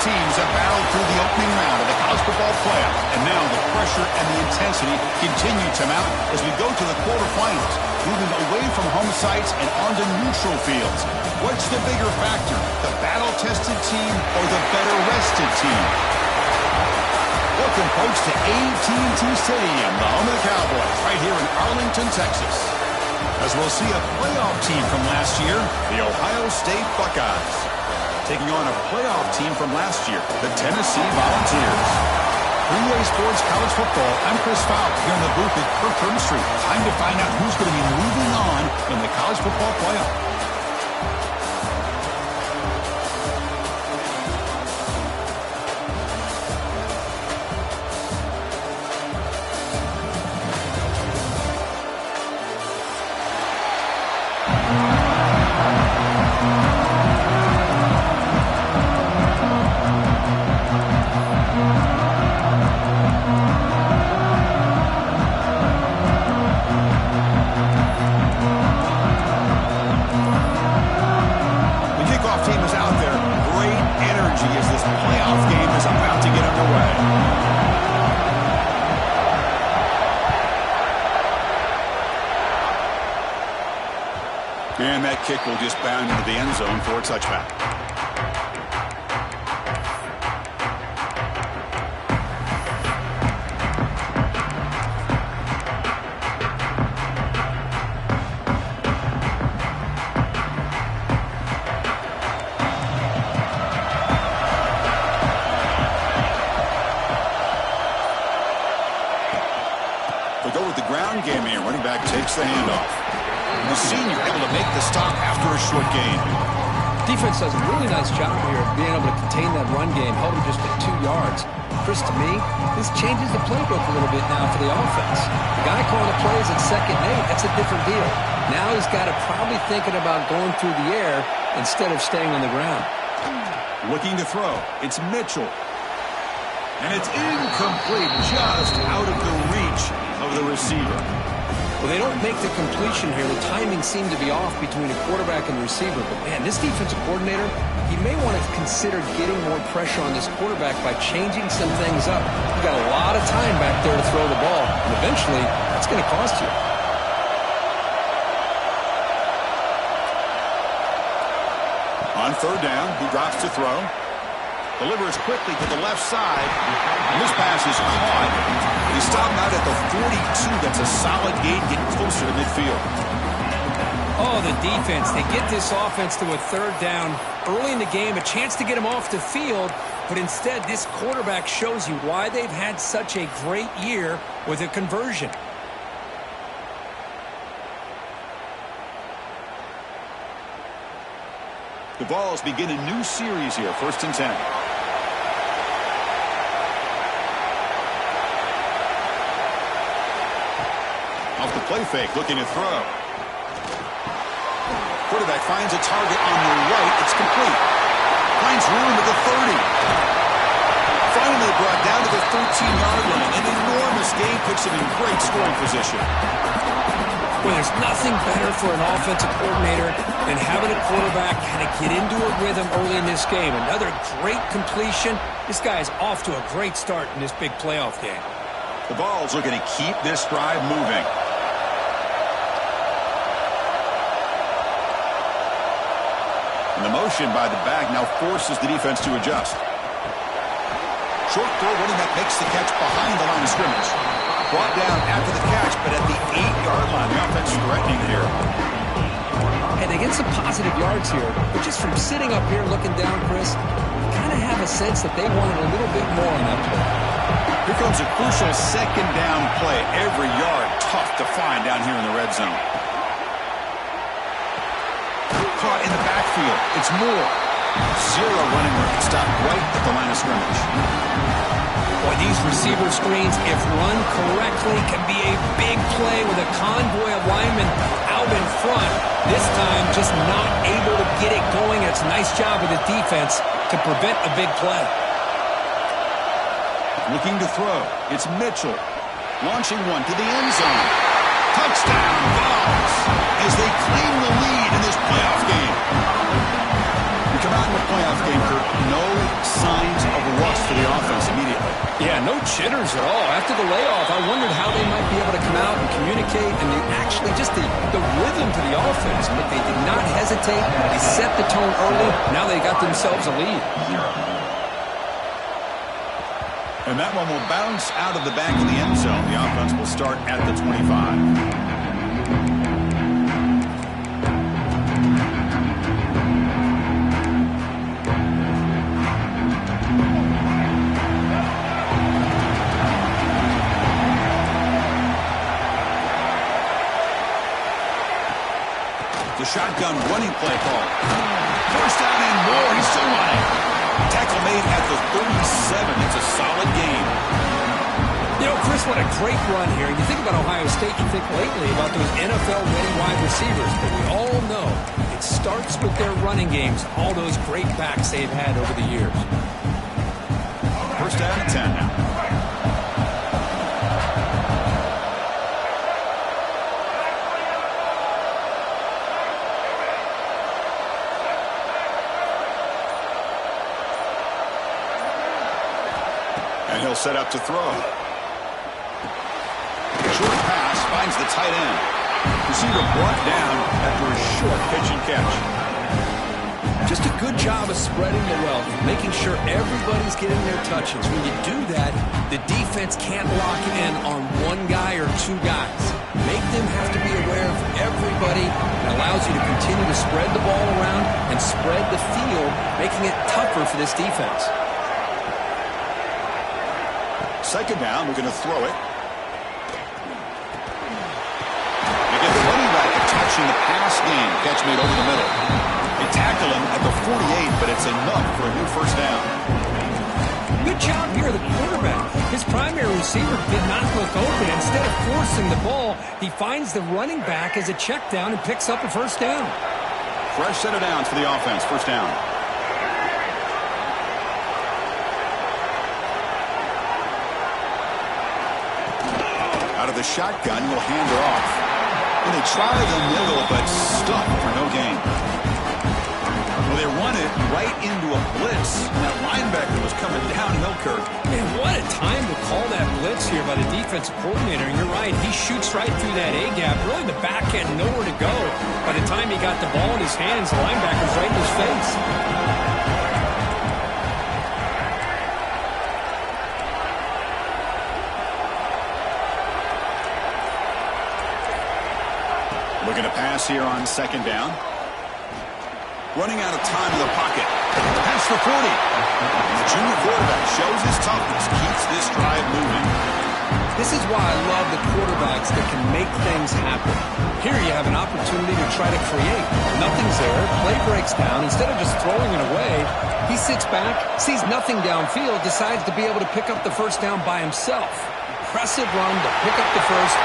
teams have battled through the opening round of the college football playoff, and now the pressure and the intensity continue to mount as we go to the quarterfinals, moving away from home sites and onto neutral fields. What's the bigger factor, the battle-tested team or the better-rested team? Welcome, folks, to AT&T Stadium, the home of the Cowboys, right here in Arlington, Texas. As we'll see a playoff team from last year, the Ohio State Buckeyes, taking on a playoff team from last year, the Tennessee Volunteers. 3-Way Sports College Football, I'm Chris Fowler, here in the booth at Kirkland Street. Time to find out who's going to be moving on in the college football playoff. And that kick will just bound into the end zone for a touchback. They go with the ground game here. Running back takes the handoff. The senior able to make the stop after a short gain. Defense does a really nice job here of being able to contain that run game, held him just at 2 yards. Chris, to me, this changes the playbook a little bit now for the offense. The guy calling the plays at 2nd and 8, that's a different deal. Now he's got to probably thinking about going through the air instead of staying on the ground. Looking to throw. It's Mitchell. And it's incomplete, just out of the reach of the receiver. Well, they don't make the completion here. The timing seemed to be off between a quarterback and the receiver. But, man, this defensive coordinator, he may want to consider getting more pressure on this quarterback by changing some things up. You got a lot of time back there to throw the ball, and eventually that's going to cost you. On 3rd down, he drops to throw. Delivers quickly to the left side. And this pass is caught. He stopped out at the 42. That's a solid gain, getting closer to midfield. Oh, the defense. They get this offense to a 3rd down early in the game, a chance to get him off the field. But instead, this quarterback shows you why they've had such a great year with a conversion. The Vols begin a new series here, 1st and 10. Off the play fake, looking to throw. Quarterback finds a target on the right. It's complete. Finds room at the 30. Finally brought down to the 13-yard line. An enormous gain puts him in great scoring position. Well, there's nothing better for an offensive coordinator than having a quarterback kind of get into a rhythm early in this game. Another great completion. This guy is off to a great start in this big playoff game. The Vols looking to keep this drive moving. And the motion by the back now forces the defense to adjust. Short throw, running back makes the catch behind the line of scrimmage. Brought down after the catch, but at the 8-yard line, the offense threatening here. And they get some positive yards here, but just from sitting up here looking down, Chris, you kind of have a sense that they wanted a little bit more on that play. Here comes a crucial 2nd down play. Every yard tough to find down here in the red zone. Caught in the backfield. It's Moore. Zero running room. Stopped right at the line of scrimmage. Boy, these receiver screens, if run correctly, can be a big play with a convoy of linemen out in front. This time, just not able to get it going. It's a nice job of the defense to prevent a big play. Looking to throw. It's Mitchell. Launching one to the end zone. Touchdown, Vols, as they claim the lead in this playoff game. We come out in the playoff game, Kirk. No sign Yeah, no jitters at all. After the layoff, I wondered how they might be able to come out and communicate and actually just the rhythm to the offense. But they did not hesitate. They set the tone early. Now they got themselves a lead. And that one will bounce out of the back of the end zone. The offense will start at the 25. Shotgun running play call. First down and more. He's still running. Tackle made at the 37. It's a solid game. You know, Chris, what a great run here. You think about Ohio State, you think lately about those NFL-ready wide receivers. But we all know it starts with their running games, all those great backs they've had over the years. First down and 10 now. And he'll set up to throw. Short pass finds the tight end. Receiver brought down after a short pitch and catch. Just a good job of spreading the wealth, making sure everybody's getting their touches. When you do that, the defense can't lock in on one guy or two guys. Make them have to be aware of everybody. It allows you to continue to spread the ball around and spread the field, making it tougher for this defense. Second down, we're going to throw it. They get the running back a touch in the pass game. Catch made over the middle. They tackle him at the 48, but it's enough for a new first down. Good job here, the quarterback. His primary receiver did not look open. Instead of forcing the ball, he finds the running back as a check down and picks up a first down. Fresh set of downs for the offense. First down. Out of the shotgun, will hand her off. And they try the middle, but stuck for no gain. Well, they run it right into a blitz. And that linebacker was coming downhill, Kirk. Man, what a time to call that blitz here by the defensive coordinator. And you're right, he shoots right through that A-gap. Really, the back had nowhere to go. By the time he got the ball in his hands, the linebacker's right in his face. Looking to pass here on second down. Running out of time in the pocket. Pass for 40. The junior quarterback shows his toughness, keeps this drive moving. This is why I love the quarterbacks that can make things happen. Here you have an opportunity to try to create. Nothing's there. Play breaks down. Instead of just throwing it away, he sits back, sees nothing downfield, decides to be able to pick up the first down by himself. Impressive run to pick up the first,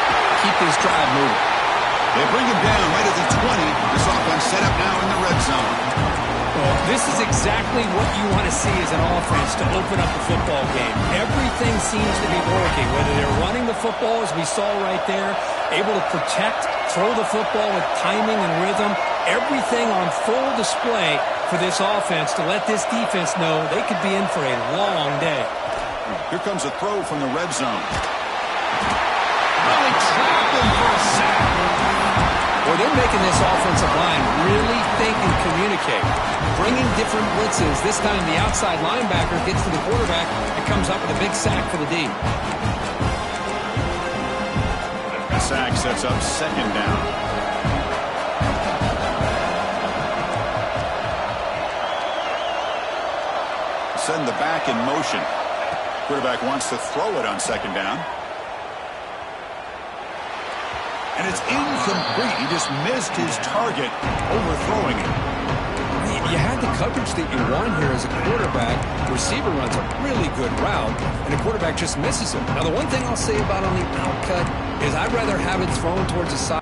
keep this drive moving. They bring him down right at the 20. This offense set up now in the red zone. Well, this is exactly what you want to see as an offense to open up the football game. Everything seems to be working, whether they're running the football, as we saw right there, able to protect, throw the football with timing and rhythm, everything on full display for this offense to let this defense know they could be in for a long day. Here comes a throw from the red zone. Really trapped him for a sack. Well, they're making this offensive line really think and communicate. Bringing different blitzes. This time the outside linebacker gets to the quarterback and comes up with a big sack for the D. The sack sets up second down. Send the back in motion. Quarterback wants to throw it on second down. And it's incomplete. He just missed his target, overthrowing it. You had the coverage that you want here as a quarterback. The receiver runs a really good route, and the quarterback just misses him. Now, the one thing I'll say about on the outcut is I'd rather have it thrown towards the side.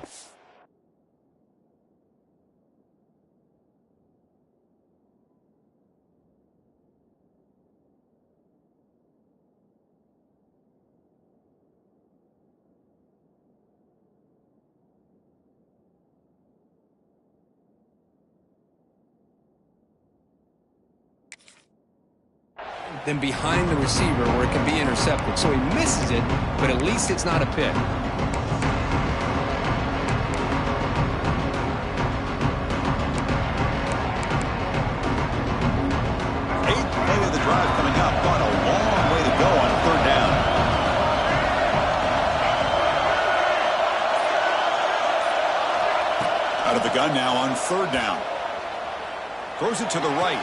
than behind the receiver where it can be intercepted. So he misses it, but at least it's not a pick. 8th play of the drive coming up. Got a long way to go on 3rd down. Out of the gun now on 3rd down. Throws it to the right.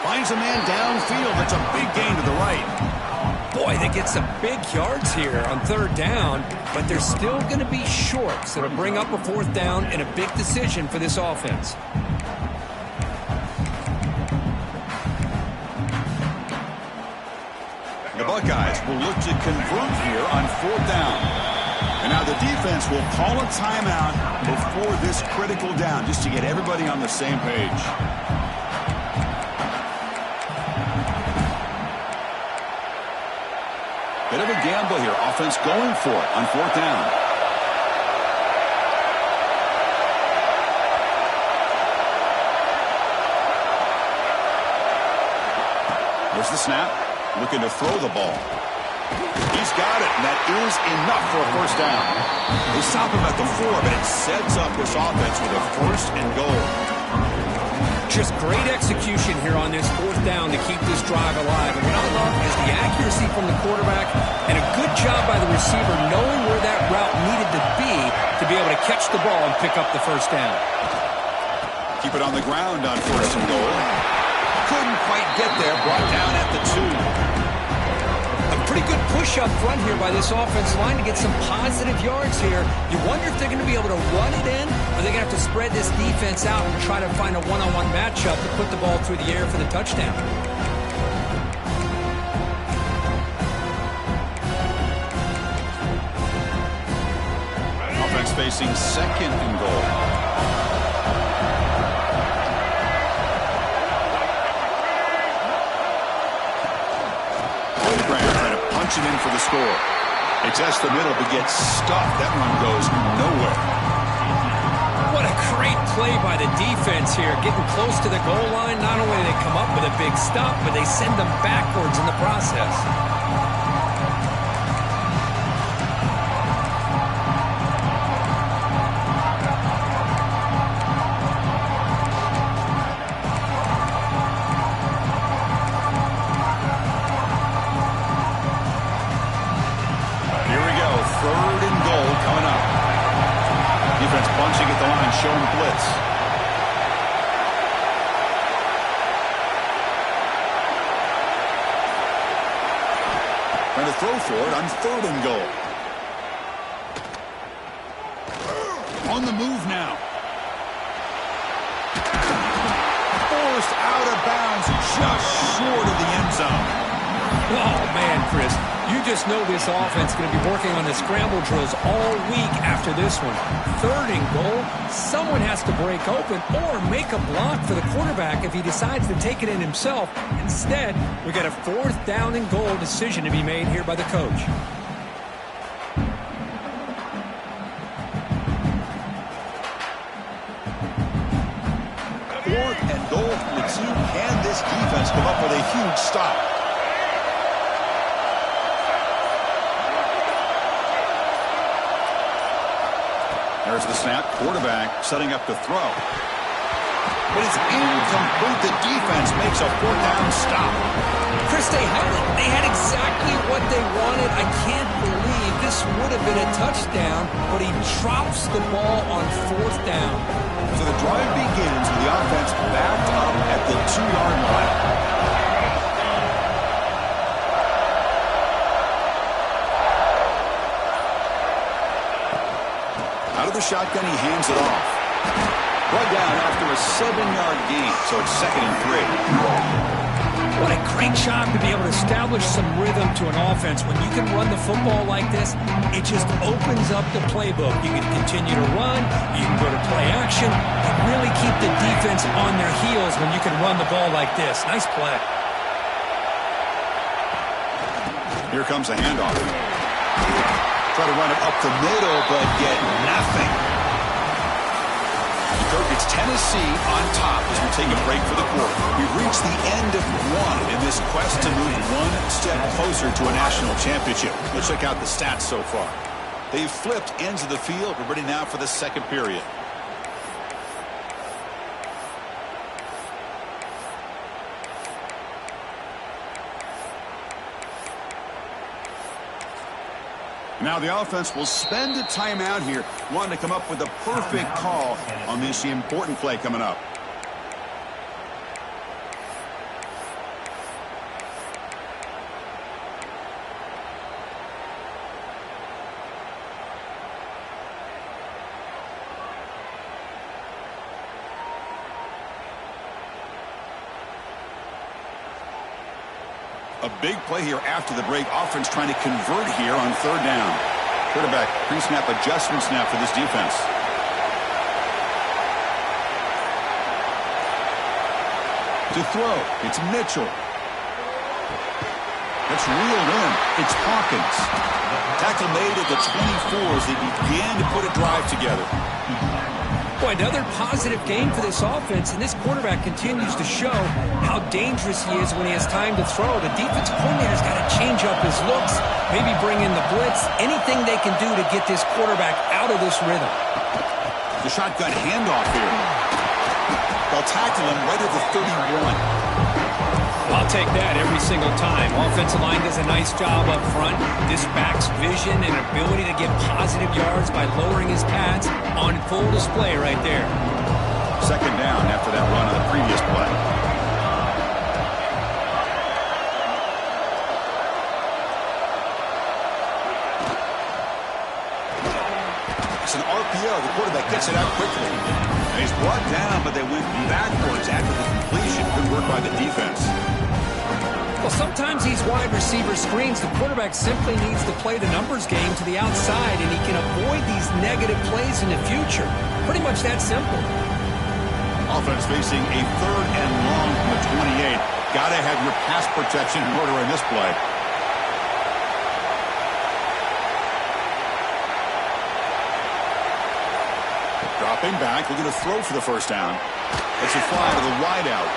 Finds a man downfield. It's a big gain to the right. Boy, they get some big yards here on 3rd down, but they're still going to be short. So to bring up a 4th down and a big decision for this offense. The Buckeyes will look to convert here on 4th down. And now the defense will call a timeout before this critical down, just to get everybody on the same page. Bit of a gamble here. Offense going for it on 4th down. There's the snap. Looking to throw the ball. He's got it, and that is enough for a 1st down. They stop him at the 4, but it sets up this offense with a 1st and goal. Just great execution here on this 4th down to keep this drive alive. And what I love is the accuracy from the quarterback and a good job by the receiver knowing where that route needed to be able to catch the ball and pick up the 1st down. Keep it on the ground on 1st and goal. Couldn't quite get there, brought down at the 2. Pretty good push up front here by this offensive line to get some positive yards here. You wonder if they're going to be able to run it in, or they're going to have to spread this defense out and try to find a one-on-one matchup to put the ball through the air for the touchdown. Offense facing 2nd and goal. Punching in for the score. It tests the middle but gets stuffed. That run goes nowhere. What a great play by the defense here. Getting close to the goal line. Not only do they come up with a big stop, but they send them backwards in the process. Showing blitz. Trying to throw for it on 3rd and goal. On the move now. Forced out of bounds, just short of the end zone. Oh, man, Chris, you just know this offense is going to be working on the scramble drills all week after this one. 3rd and goal, someone has to break open or make a block for the quarterback if he decides to take it in himself. Instead, we got a 4th down and goal decision to be made here by the coach. 4th and goal from the 2. Can this defense come up with a huge stop? There's the snap. Quarterback setting up to throw. But it's incomplete. The defense makes a 4th down stop. Chris, they had it. They had exactly what they wanted. I can't believe this would have been a touchdown, but he drops the ball on 4th down. So the drive begins with the offense backed up at the 2-yard line. Out of the shotgun, he hands it off. Brought down after a 7-yard gain, so it's 2nd and 3. What a great job to be able to establish some rhythm to an offense. When you can run the football like this, it just opens up the playbook. You can continue to run, you can go to play action, and really keep the defense on their heels when you can run the ball like this. Nice play. Here comes a handoff. Try to run it up the middle, but get nothing. It's Tennessee on top as we take a break for the quarter. We've reached the end of one in this quest to move one step closer to a national championship. Let's check out the stats so far. They've flipped ends of the field. We're ready now for the second period. Now the offense will spend a timeout here, wanting to come up with the perfect call on this important play coming up. A big play here after the break. Offense trying to convert here on third down. Quarterback pre-snap adjustments now for this defense. To throw, it's Mitchell. That's reeled in. It's Hawkins. Tackle made at the 24 as they began to put a drive together. Boy, another positive game for this offense, and this quarterback continues to show how dangerous he is when he has time to throw. The defensive coordinator's got to change up his looks, maybe bring in the blitz, anything they can do to get this quarterback out of this rhythm. The shotgun handoff here. They'll tackle him right at the 31. I'll take that every single time. Offensive line does a nice job up front. This back's vision and ability to get positive yards by lowering his pads on full display right there. Second down after that run on the previous play. It's an RPO. The quarterback gets it out quickly. And he's brought down, but they went backwards after the completion. Good work by the defense. Well, sometimes these wide receiver screens, the quarterback simply needs to play the numbers game to the outside, and he can avoid these negative plays in the future. Pretty much that simple. Offense facing a third and long from the 28. Got to have your pass protection in order in this play. Dropping back, looking to throw for the first down. It's a fly to the wideout.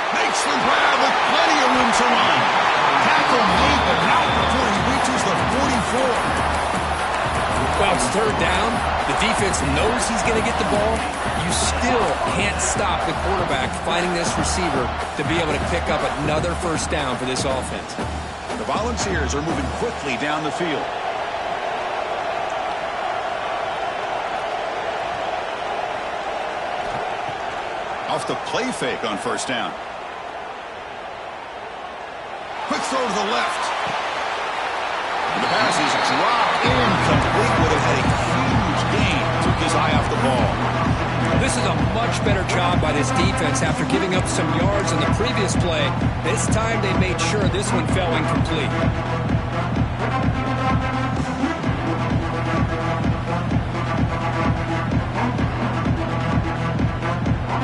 Makes the grab with plenty of room to run. Tackle made, but not before he reaches the 44. Well, it's third down. The defense knows he's going to get the ball. You still can't stop the quarterback finding this receiver to be able to pick up another first down for this offense. The Volunteers are moving quickly down the field. Off the play fake on first down. Quick throw to the left. And the pass is dropped incomplete. Would have had a huge gain. Took his eye off the ball. This is a much better job by this defense after giving up some yards in the previous play. This time they made sure this one fell incomplete.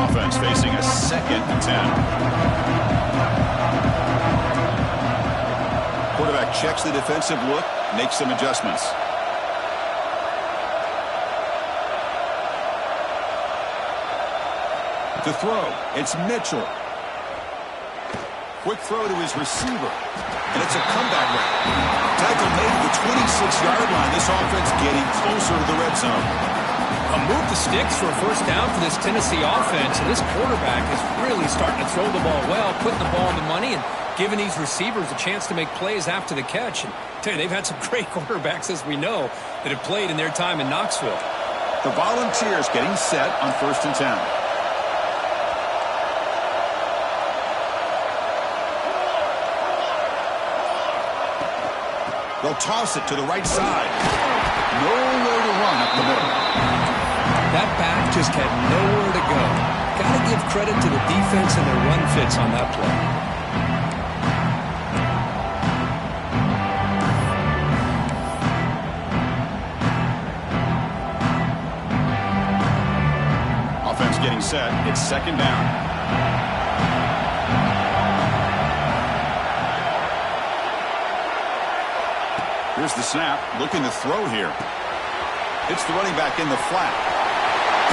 Offense facing a 2nd and 10. Quarterback checks the defensive look, makes some adjustments. To throw, it's Mitchell. Quick throw to his receiver, and it's a comeback route. Tackle made at the 26-yard line. This offense getting closer to the red zone. A move the sticks for a first down for this Tennessee offense, and this quarterback is really starting to throw the ball well, putting the ball in the money, and giving these receivers a chance to make plays after the catch. And I tell you, they've had some great quarterbacks, as we know, that have played in their time in Knoxville. The Volunteers getting set on 1st and 10. They'll toss it to the right side. Nowhere to run up the middle. That back just had nowhere to go. Got to give credit to the defense and their run fits on that play. Offense getting set. It's 2nd down. Here's the snap, looking to throw here. It's the running back in the flat.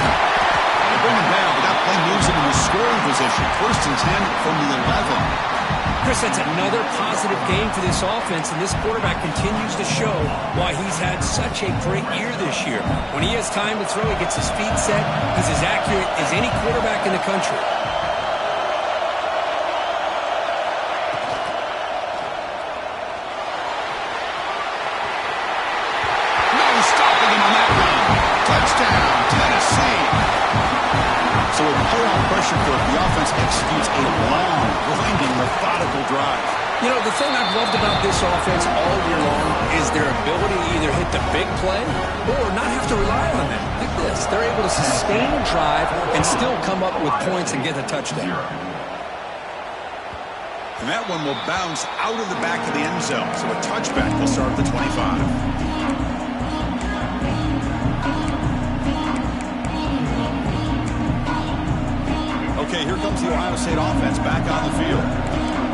They bring him down, but that play moves him in the scoring position. position. 1st and 10 from the 11. Chris, that's another positive game for this offense, and this quarterback continues to show why he's had such a great year this year. When he has time to throw, he gets his feet set. He's as accurate as any quarterback in the country. No stopping him on that run. Touchdown, Tennessee. So with playoff pressure for it, the offense executes a long, grinding, methodical drive. You know, the thing I've loved about this offense all year long is their ability to either hit the big play or not have to rely on that. Like this. They're able to sustain a drive and still come up with points and get a touchdown. And that one will bounce out of the back of the end zone. So a touchback will start at the 25. Okay, here comes the Ohio State offense back on the field.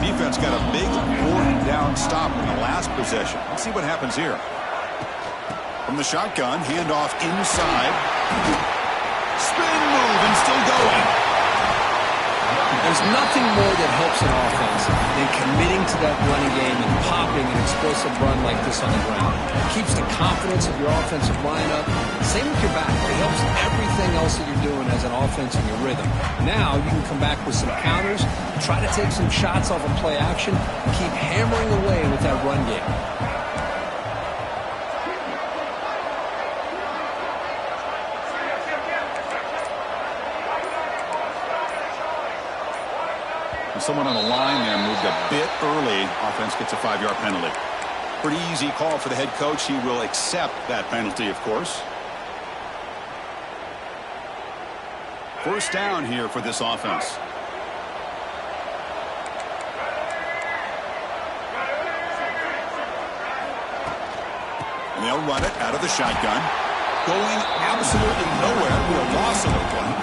Defense got a big 4th down stop in the last possession. Let's see what happens here. From the shotgun, handoff inside. Spin move and still going. There's nothing more that helps an offense than committing to that running game and popping an explosive run like this on the ground. It keeps the confidence of your offensive lineup. Same with your back. It helps everything else that you're doing as an offense in your rhythm. Now you can come back with some counters, try to take some shots off of play action, and keep hammering away with that run game. Someone on the line there moved a bit early. Offense gets a 5-yard penalty. Pretty easy call for the head coach. He will accept that penalty, of course. 1st down here for this offense. And they'll run it out of the shotgun. Going absolutely nowhere with a loss of a play.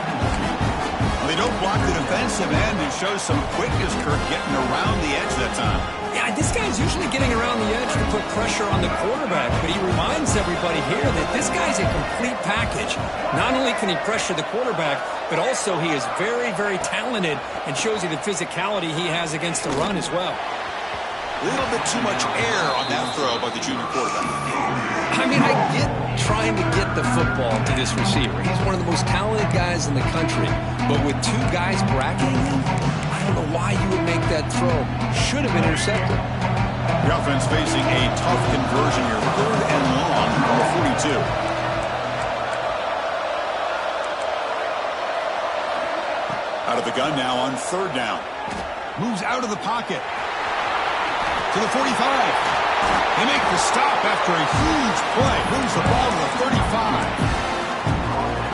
They don't block the defensive end and show some quickness, Kirk, getting around the edge that time. Yeah, this guy's usually getting around the edge to put pressure on the quarterback, but he reminds everybody here that this guy's a complete package. Not only can he pressure the quarterback, but also he is very, very talented and shows you the physicality he has against the run as well. A little bit too much air on that throw by the junior quarterback. I mean, I get trying to get the football to this receiver. He's one of the most talented guys in the country. But with 2 guys bracketing him, I don't know why you would make that throw. Should have been intercepted. The offense facing a tough conversion here. 3rd and long from the 42. Out of the gun now on 3rd down. Moves out of the pocket. To the 45. They make the stop after a huge play. Moves the ball to the 35.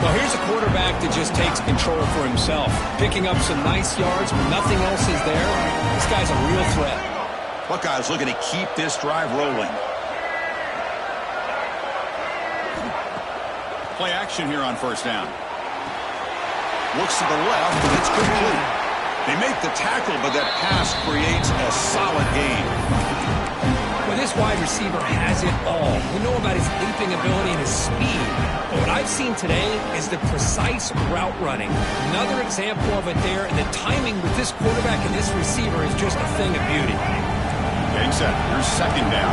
Well, here's a quarterback that just takes control for himself. Picking up some nice yards when nothing else is there. This guy's a real threat. Buckeyes looking to keep this drive rolling. Play action here on 1st down. Looks to the left, and it's complete. They make the tackle, but that pass creates a solid gain. Well, this wide receiver has it all. We know about his leaping ability and his speed. But what I've seen today is the precise route running. Another example of it there, and the timing with this quarterback and this receiver is just a thing of beauty. Getting set. Here's 2nd down.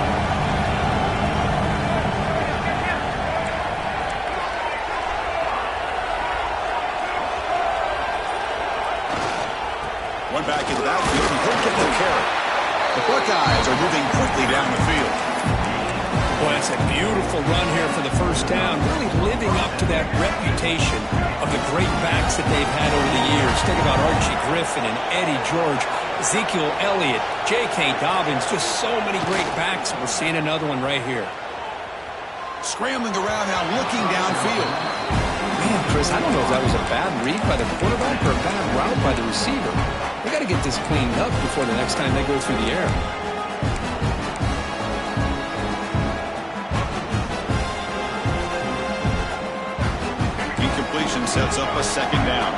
One back into that field, and he'll get the carry. The Buckeyes are moving quickly down the field. Boy, that's a beautiful run here for the 1st down, really living up to that reputation of the great backs that they've had over the years. Think about Archie Griffin and Eddie George, Ezekiel Elliott, J.K. Dobbins, just so many great backs. We're seeing another one right here. Scrambling around now, looking downfield. Man, Chris, I don't know if that was a bad read by the quarterback or a bad route by the receiver. They got to get this cleaned up before the next time they go through the air. Incompletion sets up a 2nd down.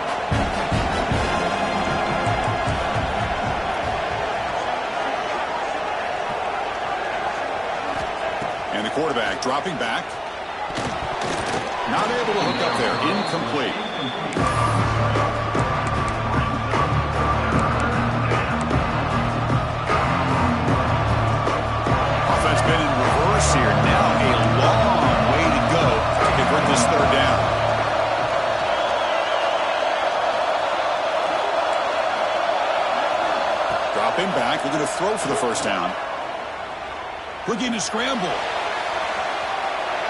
And the quarterback dropping back. Not able to hook up there. Incomplete. him back. Looking to throw for the first down. Looking to scramble.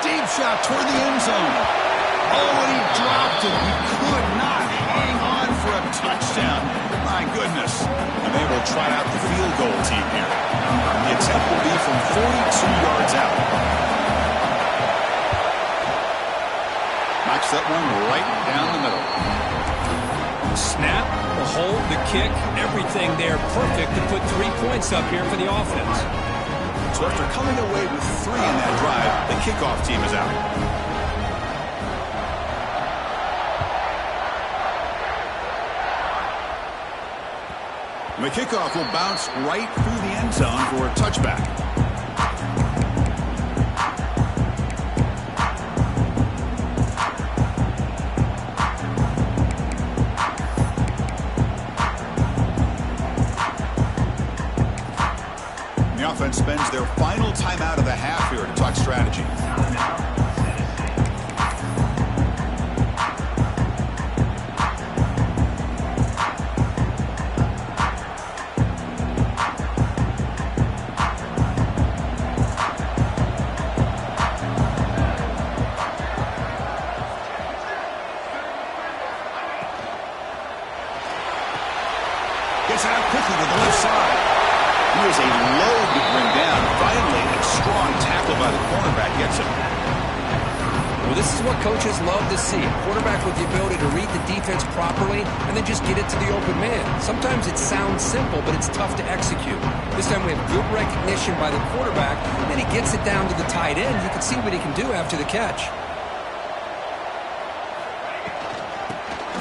Deep shot toward the end zone. Oh, and he dropped it. He could not hang on for a touchdown. My goodness. And they will try out the field goal team here. The attempt will be from 42 yards out. Knocks that one right down the middle. Snap, the hold, the kick, everything there perfect to put 3 points up here for the offense. So after coming away with 3 in that drive, the kickoff team is out. And the kickoff will bounce right through the end zone for a touchback. The offense spends their final timeout of the half here to talk strategy. Gets it out quickly to the left side. He was a load to bring down. Finally, a strong tackle by the cornerback gets him. Well, this is what coaches love to see. A quarterback with the ability to read the defense properly and then just get it to the open man. Sometimes it sounds simple, but it's tough to execute. This time we have good recognition by the quarterback, and then he gets it down to the tight end. You can see what he can do after the catch.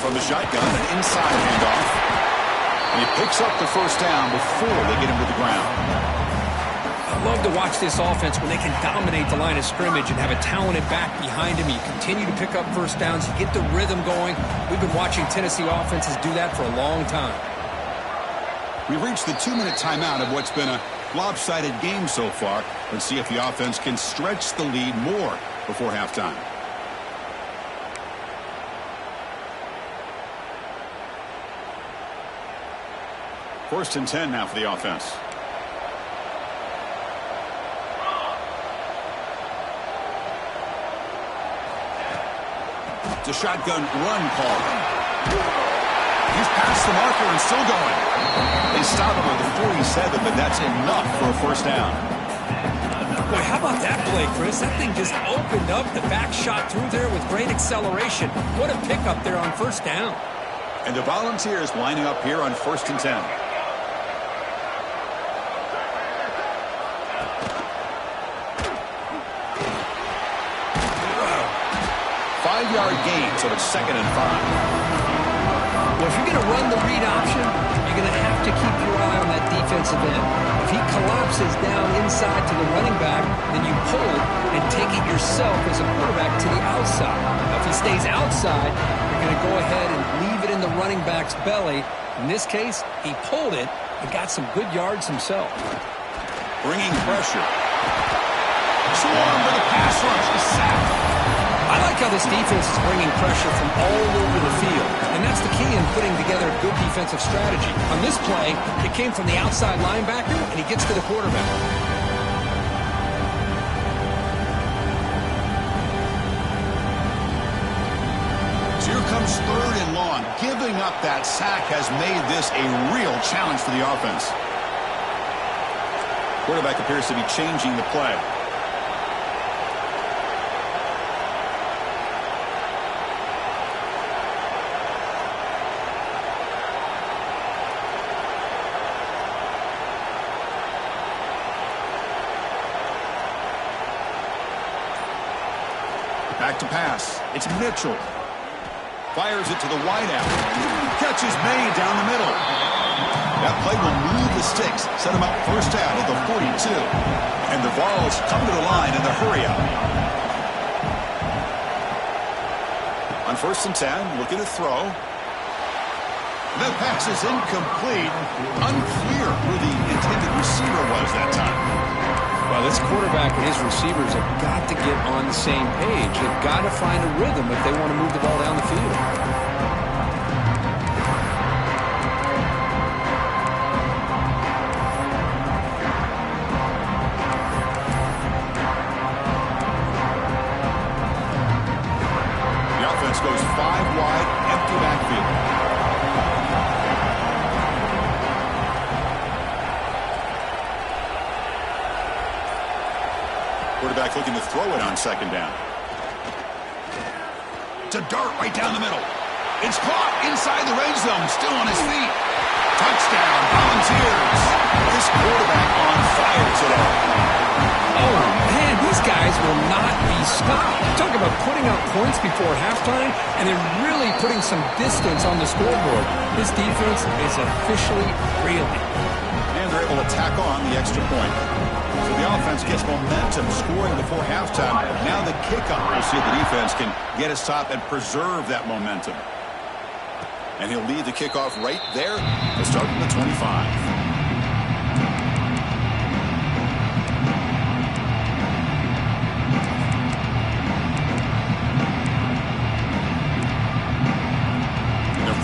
From the shotgun, an inside handoff. And he picks up the first down before they get him to the ground. I love to watch this offense when they can dominate the line of scrimmage and have a talented back behind him. You continue to pick up first downs. You get the rhythm going. We've been watching Tennessee offenses do that for a long time. We've reached the 2-minute timeout of what's been a lopsided game so far. Let's see if the offense can stretch the lead more before halftime. First and 10 now for the offense. It's a shotgun run call. He's past the marker and still going. They stop him at the 47, but that's enough for a first down. Boy, how about that play, Chris? That thing just opened up. The back shot through there with great acceleration. What a pickup there on first down. And the Volunteers lining up here on first and 10. 5-yard gain, so it's 2nd and 5. Well, if you're going to run the read option, you're going to have to keep your eye on that defensive end. If he collapses down inside to the running back, then you pull it and take it yourself as a quarterback to the outside. Now, if he stays outside, you're going to go ahead and leave it in the running back's belly. In this case, he pulled it and got some good yards himself. Bringing pressure. Swarm for the pass rush. The sack. I like how this defense is bringing pressure from all over the field, and that's the key in putting together a good defensive strategy. On this play, it came from the outside linebacker, and he gets to the quarterback. So here comes 3rd and long. Giving up that sack has made this a real challenge for the offense. Quarterback appears to be changing the play. Back to pass. It's Mitchell. Fires it to the wideout. Catch is made down the middle. That play will move the sticks. Set him up first down at the 42. And the Vols come to the line in the hurry up. On first and 10, looking to throw. That pass is incomplete. Unclear who the intended receiver was that time. Well, this quarterback and his receivers have got to get on the same page. They've got to find a rhythm if they want to move the ball down the field. Quarterback looking to throw it on second down. To dart right down the middle. It's caught inside the red zone, still on his feet. Touchdown, Volunteers. This quarterback on fire today. Oh, man, these guys will not be stopped. Talk about putting up points before halftime, and they're really putting some distance on the scoreboard. This defense is officially reeling. And they're able to tack on the extra point. So the offense gets momentum, scoring before halftime. Now the kickoff. We'll see if the defense can get a stop and preserve that momentum. And he'll lead the kickoff right there to start from the 25.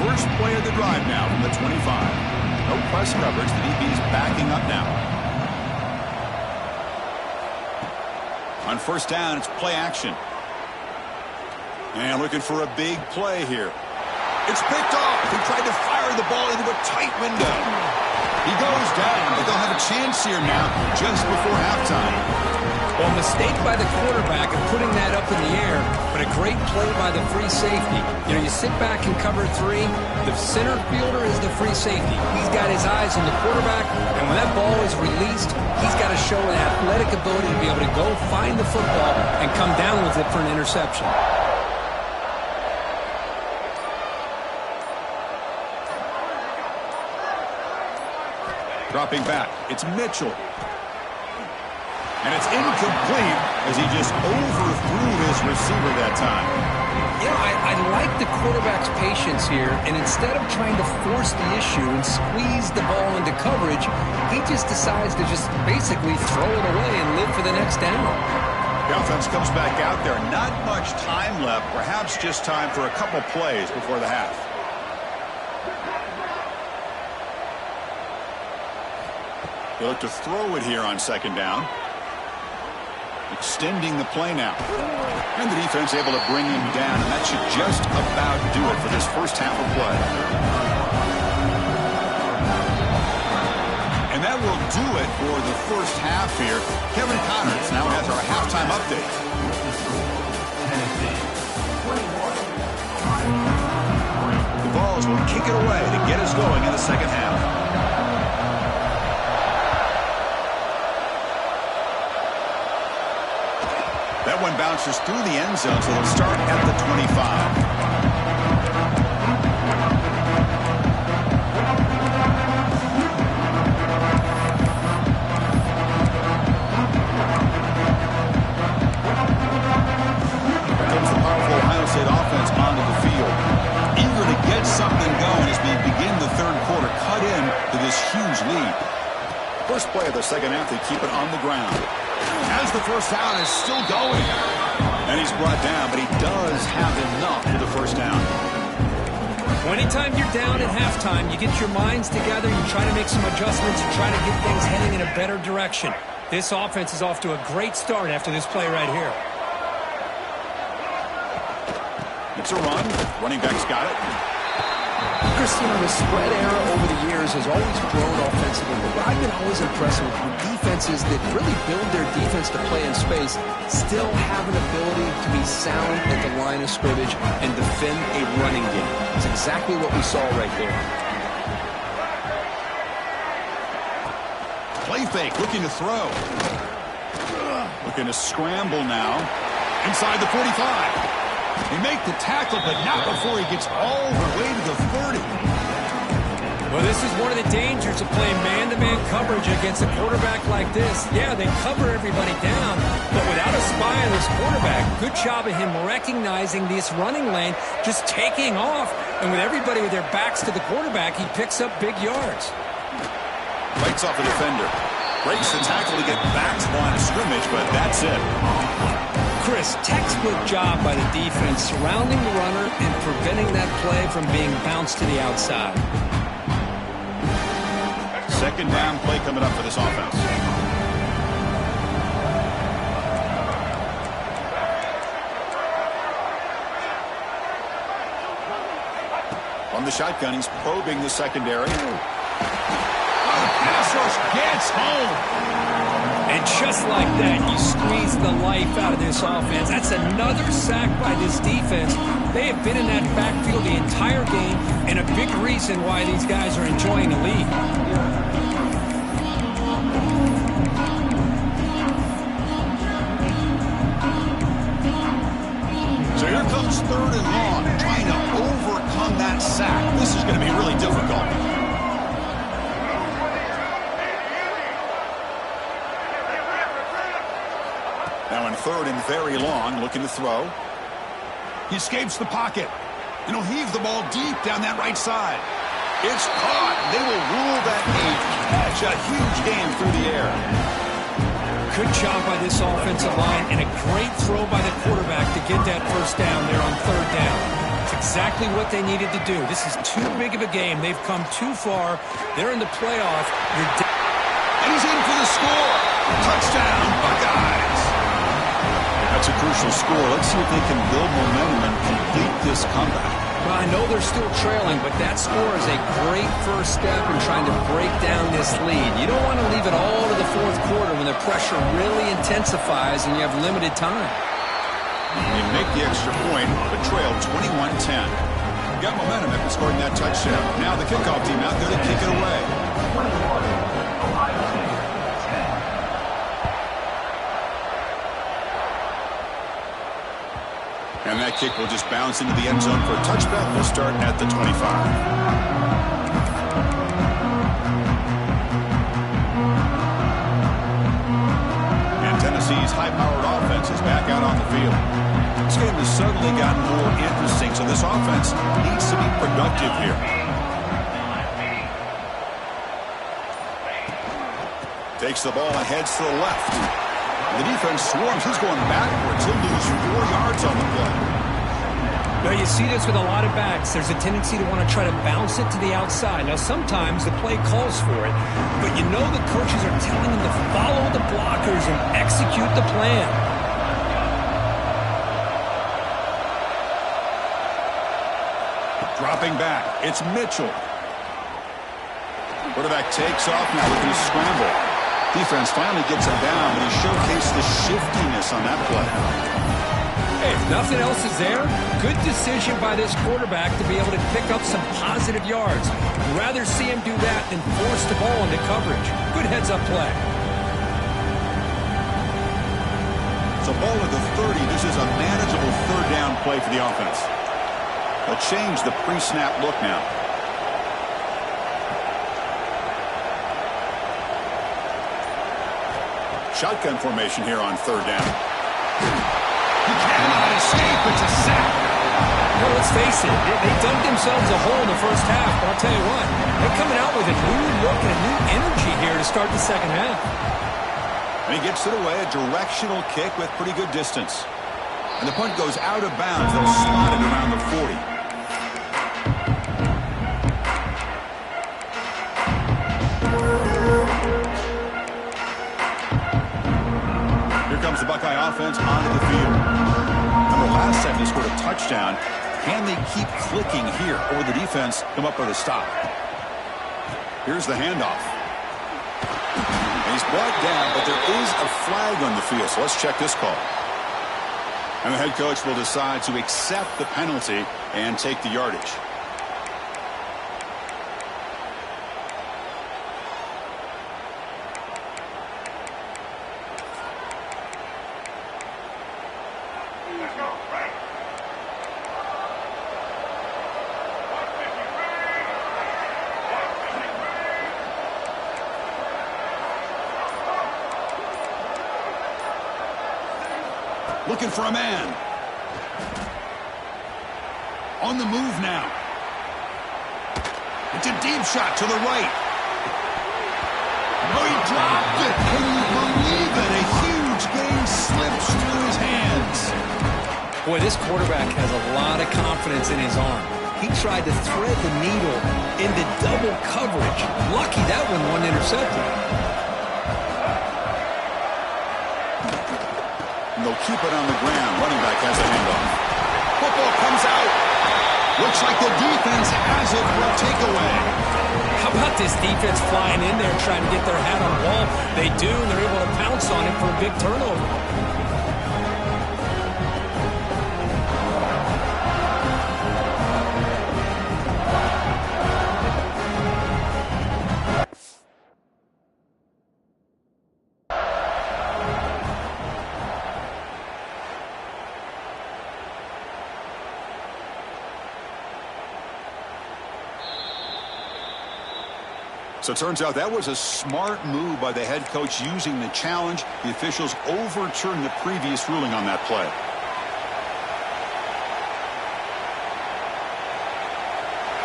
First play of the drive now from the 25. No press coverage. The DB's backing up now. On first down, it's play action. And looking for a big play here. It's picked off. He tried to fire the ball into a tight window. He goes down, but they'll have a chance here now just before halftime. Well, a mistake by the quarterback of putting that up in the air, but a great play by the free safety. You know, you sit back and cover three. The center fielder is the free safety. He's got his eyes on the quarterback, and when that ball is released, he's got to show an athletic ability to be able to go find the football and come down with it for an interception. Dropping back, it's Mitchell. And it's incomplete as he just overthrew his receiver that time. You know, I like the quarterback's patience here, and instead of trying to force the issue and squeeze the ball into coverage, he just decides to just basically throw it away and live for the next down. The offense comes back out there. Not much time left, perhaps just time for a couple plays before the half. They look to throw it here on second down. Extending the play now. And the defense able to bring him down, and that should just about do it for this first half of play. And that will do it for the first half here. Kevin Connors now has our halftime update. The Vols will kick it away to get us going in the second half. That one bounces through the end zone, so they'll start at the 25. Here comes the powerful Ohio State offense onto the field. Eager to get something going as we begin the third quarter. Cut in to this huge lead. First play of the second half, they keep it on the ground. As the first down is still going. And he's brought down, but he does have enough for the first down. Well, anytime you're down at halftime, you get your minds together, you try to make some adjustments, you try to get things heading in a better direction. This offense is off to a great start after this play right here. It's a run. Running back's got it. Christian, the spread era over the years has always grown offensively, but I've been always impressed with defenses that really build their defense to play in space, still have an ability to be sound at the line of scrimmage and defend a running game. It's exactly what we saw right there. Play fake, looking to throw. Looking to scramble now. Inside the 45. They make the tackle, but not before he gets all the way to the 30. Well, this is one of the dangers of playing man-to-man coverage against a quarterback like this. Yeah, they cover everybody down, but without a spy on this quarterback, good job of him recognizing this running lane, just taking off, and with everybody with their backs to the quarterback, he picks up big yards. Bites off a defender. Breaks the tackle to get back to the line of scrimmage, but that's it. Chris, textbook job by the defense surrounding the runner and preventing that play from being bounced to the outside. Second down play coming up for this offense. On the shotgun, he's probing the secondary. Oh, the pass rush gets home. And just like that, you squeeze the life out of this offense. That's another sack by this defense. They have been in that backfield the entire game, and a big reason why these guys are enjoying the lead. So here comes 3rd and long, trying to overcome that sack. This is going to be really difficult. Now in 3rd and very long, looking to throw. He escapes the pocket, and he'll heave the ball deep down that right side. It's caught. They will rule that a catch. A huge game through the air. Good job by this offensive line, and a great throw by the quarterback to get that first down there on 3rd down. It's exactly what they needed to do. This is too big of a game. They've come too far. They're in the playoff. And he's in for the score. Touchdown, Buckeyes. That's a crucial score. Let's see if they can build momentum and complete this comeback. Well, I know they're still trailing, but that score is a great first step in trying to break down this lead. You don't want to leave it all to the 4th quarter when the pressure really intensifies and you have limited time. They make the extra point, but trail 21-10. Got momentum after scoring that touchdown. Now the kickoff team out there to kick it away. And that kick will just bounce into the end zone for a touchback. We'll start at the 25. And Tennessee's high-powered offense is back out on the field. This game has suddenly gotten more interesting, so this offense needs to be productive here. Takes the ball and heads to the left. The defense swarms. He's going backwards. He'll lose 4 yards on the play. Now, you see this with a lot of backs. There's a tendency to want to try to bounce it to the outside. Now, sometimes the play calls for it, but you know the coaches are telling them to follow the blockers and execute the plan. Dropping back. It's Mitchell. Quarterback takes off now looking to scramble. Defense finally gets him down, but he showcased the shiftiness on that play. Hey, if nothing else is there, good decision by this quarterback to be able to pick up some positive yards. I'd rather see him do that than force the ball into coverage. Good heads-up play. So ball at the 30. This is a manageable 3rd down play for the offense. They'll change the pre-snap look now. Shotgun formation here on 3rd down. He cannot escape. It's a sack. Well, let's face it. They dug themselves a hole in the first half, but I'll tell you what, they're coming out with a new look and a new energy here to start the second half. And he gets it away, a directional kick with pretty good distance. And the punt goes out of bounds. They'll slot it around the 40. Comes the Buckeye offense onto the field. Remember last time they scored a touchdown. Can they keep clicking here, or will the defense come up with a stop? Here's the handoff. And he's brought down, but there is a flag on the field, so let's check this call. And the head coach will decide to accept the penalty and take the yardage. Looking for a man. On the move now. It's a deep shot to the right. Oh, he dropped it. Can you believe it? A huge gain slips through his hands. Boy, this quarterback has a lot of confidence in his arm. He tried to thread the needle into double coverage. Lucky that one wasn't intercepted. They'll keep it on the ground. Running back has the handoff. Football comes out. Looks like the defense has it for a takeaway. How about this defense flying in there trying to get their hat on the ball? They do, and they're able to pounce on it for a big turnover. So it turns out that was a smart move by the head coach using the challenge. The officials overturned the previous ruling on that play.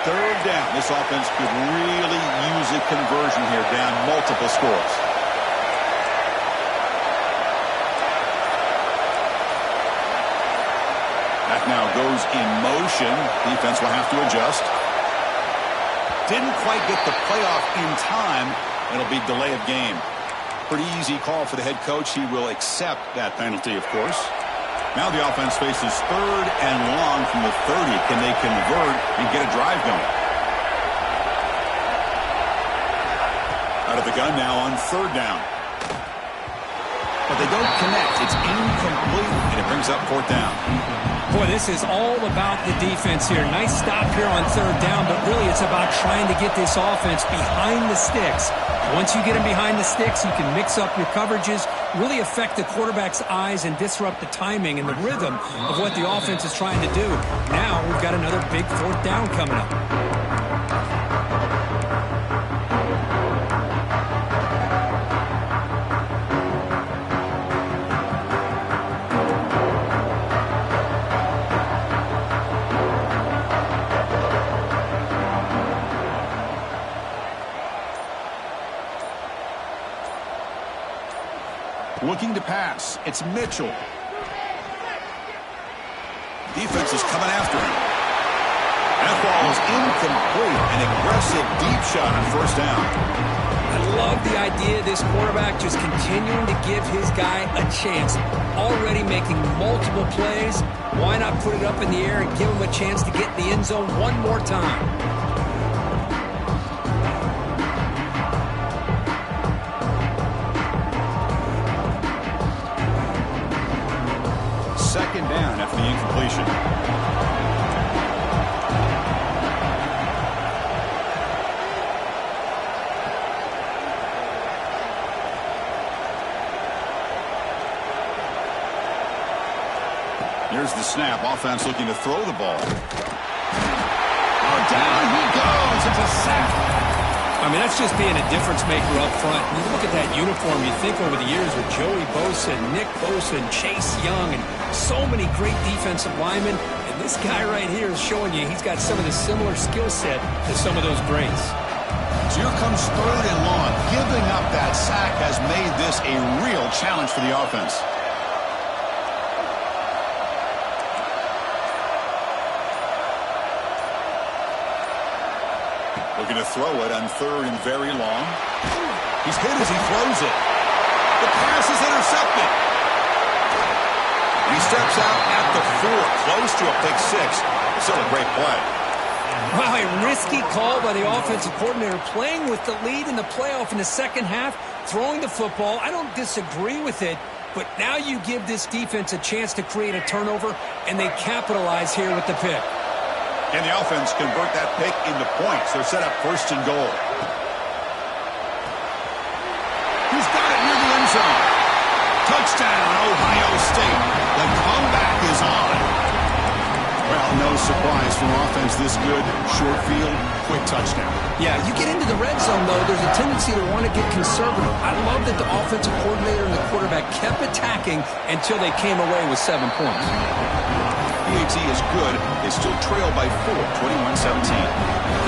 Third down. This offense could really use a conversion here, down multiple scores. That now goes in motion. Defense will have to adjust. Didn't quite get the playoff in time. It'll be delay of game. Pretty easy call for the head coach. He will accept that penalty, of course. Now the offense faces third and long from the 30. Can they convert and get a drive going? Out of the gun now on third down. But they don't connect. It's incomplete, and it brings up fourth down. Boy, this is all about the defense here. Nice stop here on third down, but really it's about trying to get this offense behind the sticks. Once you get them behind the sticks, you can mix up your coverages, really affect the quarterback's eyes and disrupt the timing and the rhythm of what the offense is trying to do. Now we've got another big fourth down coming up. Looking to pass. It's Mitchell. Defense is coming after him. That ball is incomplete. An aggressive deep shot on first down. I love the idea of this quarterback just continuing to give his guy a chance. Already making multiple plays. Why not put it up in the air and give him a chance to get in the end zone one more time? Second down after the incompletion. Here's the snap. Offense looking to throw the ball. Oh, down he goes. It's a sack. I mean, that's just being a difference maker up front. You look at that uniform, you think over the years with Joey Bosa, Nick Bosa, and Chase Young, and so many great defensive linemen. And this guy right here is showing you he's got some of the similar skill set to some of those greats. So here comes third and long. Giving up that sack has made this a real challenge for the offense. Looking to throw it on third and very long. He's hit as he throws it. The pass is intercepted. He steps out at the 4, close to a pick six. Still a great play. Wow, a risky call by the offensive coordinator, playing with the lead in the playoff in the second half, throwing the football. I don't disagree with it, but now you give this defense a chance to create a turnover, and they capitalize here with the pick. And the offense convert that pick into points. They're set up first and goal. He's got it near the end zone. Touchdown, Ohio State. The comeback is on. Well, no surprise from offense this good. Short field, quick touchdown. Yeah, you get into the red zone, though, there's a tendency to want to get conservative. I love that the offensive coordinator and the quarterback kept attacking until they came away with 7 points. QT is good. They still trail by 4, 21-17.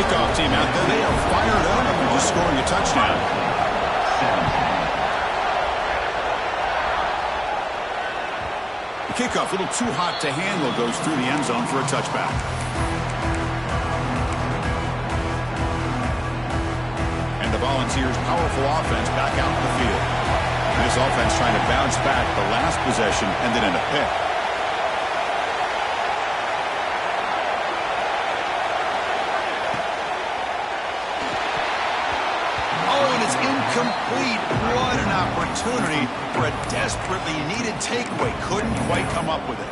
Kickoff team out there. They are fired up after just scoring a touchdown. The kickoff, a little too hot to handle, goes through the end zone for a touchback. And the Volunteers' powerful offense back out in the field. This offense trying to bounce back. The last possession ended in a pick. Incomplete. What an opportunity for a desperately needed takeaway. Couldn't quite come up with it.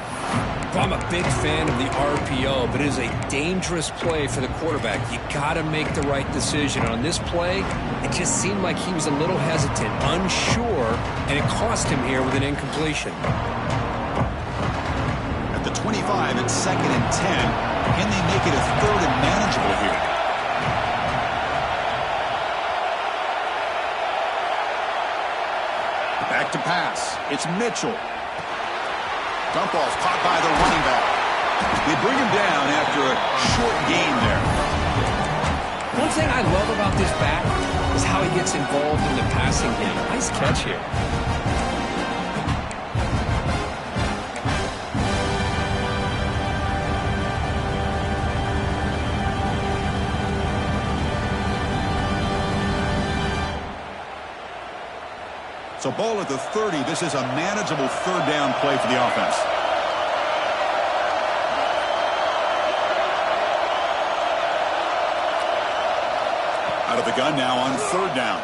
I'm a big fan of the RPO, but it is a dangerous play for the quarterback. You got to make the right decision. On this play, it just seemed like he was a little hesitant, unsure, and it cost him here with an incompletion. At the 25, it's 2nd and 10. Can they make it a 3rd and manageable here? Back to pass. It's Mitchell. Dump ball's caught by the running back. They bring him down after a short gain there. One thing I love about this back is how he gets involved in the passing game. Nice catch here. So ball at the 30. This is a manageable 3rd down play for the offense. Out of the gun now on 3rd down.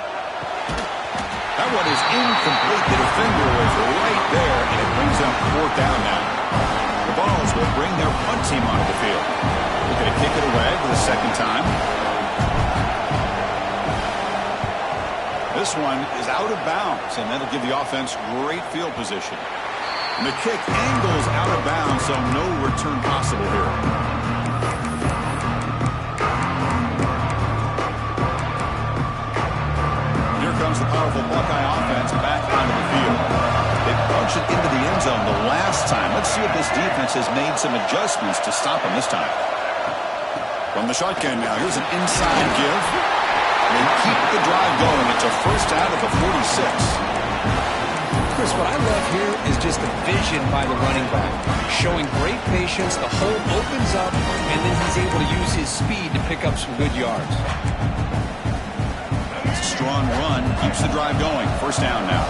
That one is incomplete. The defender was right there, and it brings up 4th down now. The Balls will bring their punt team onto the field. They're going to kick it away for the 2nd time. This one is out of bounds, and that'll give the offense great field position. And the kick angles out of bounds, so no return possible here. Here comes the powerful Buckeye offense back onto the field. They punched it into the end zone the last time. Let's see if this defense has made some adjustments to stop them this time. From the shotgun now, here's an inside give. They keep the drive going. It's a 1st out of the 46. Chris, what I love here is just the vision by the running back. Showing great patience, the hole opens up, and then he's able to use his speed to pick up some good yards. It's a strong run. Keeps the drive going. 1st down now.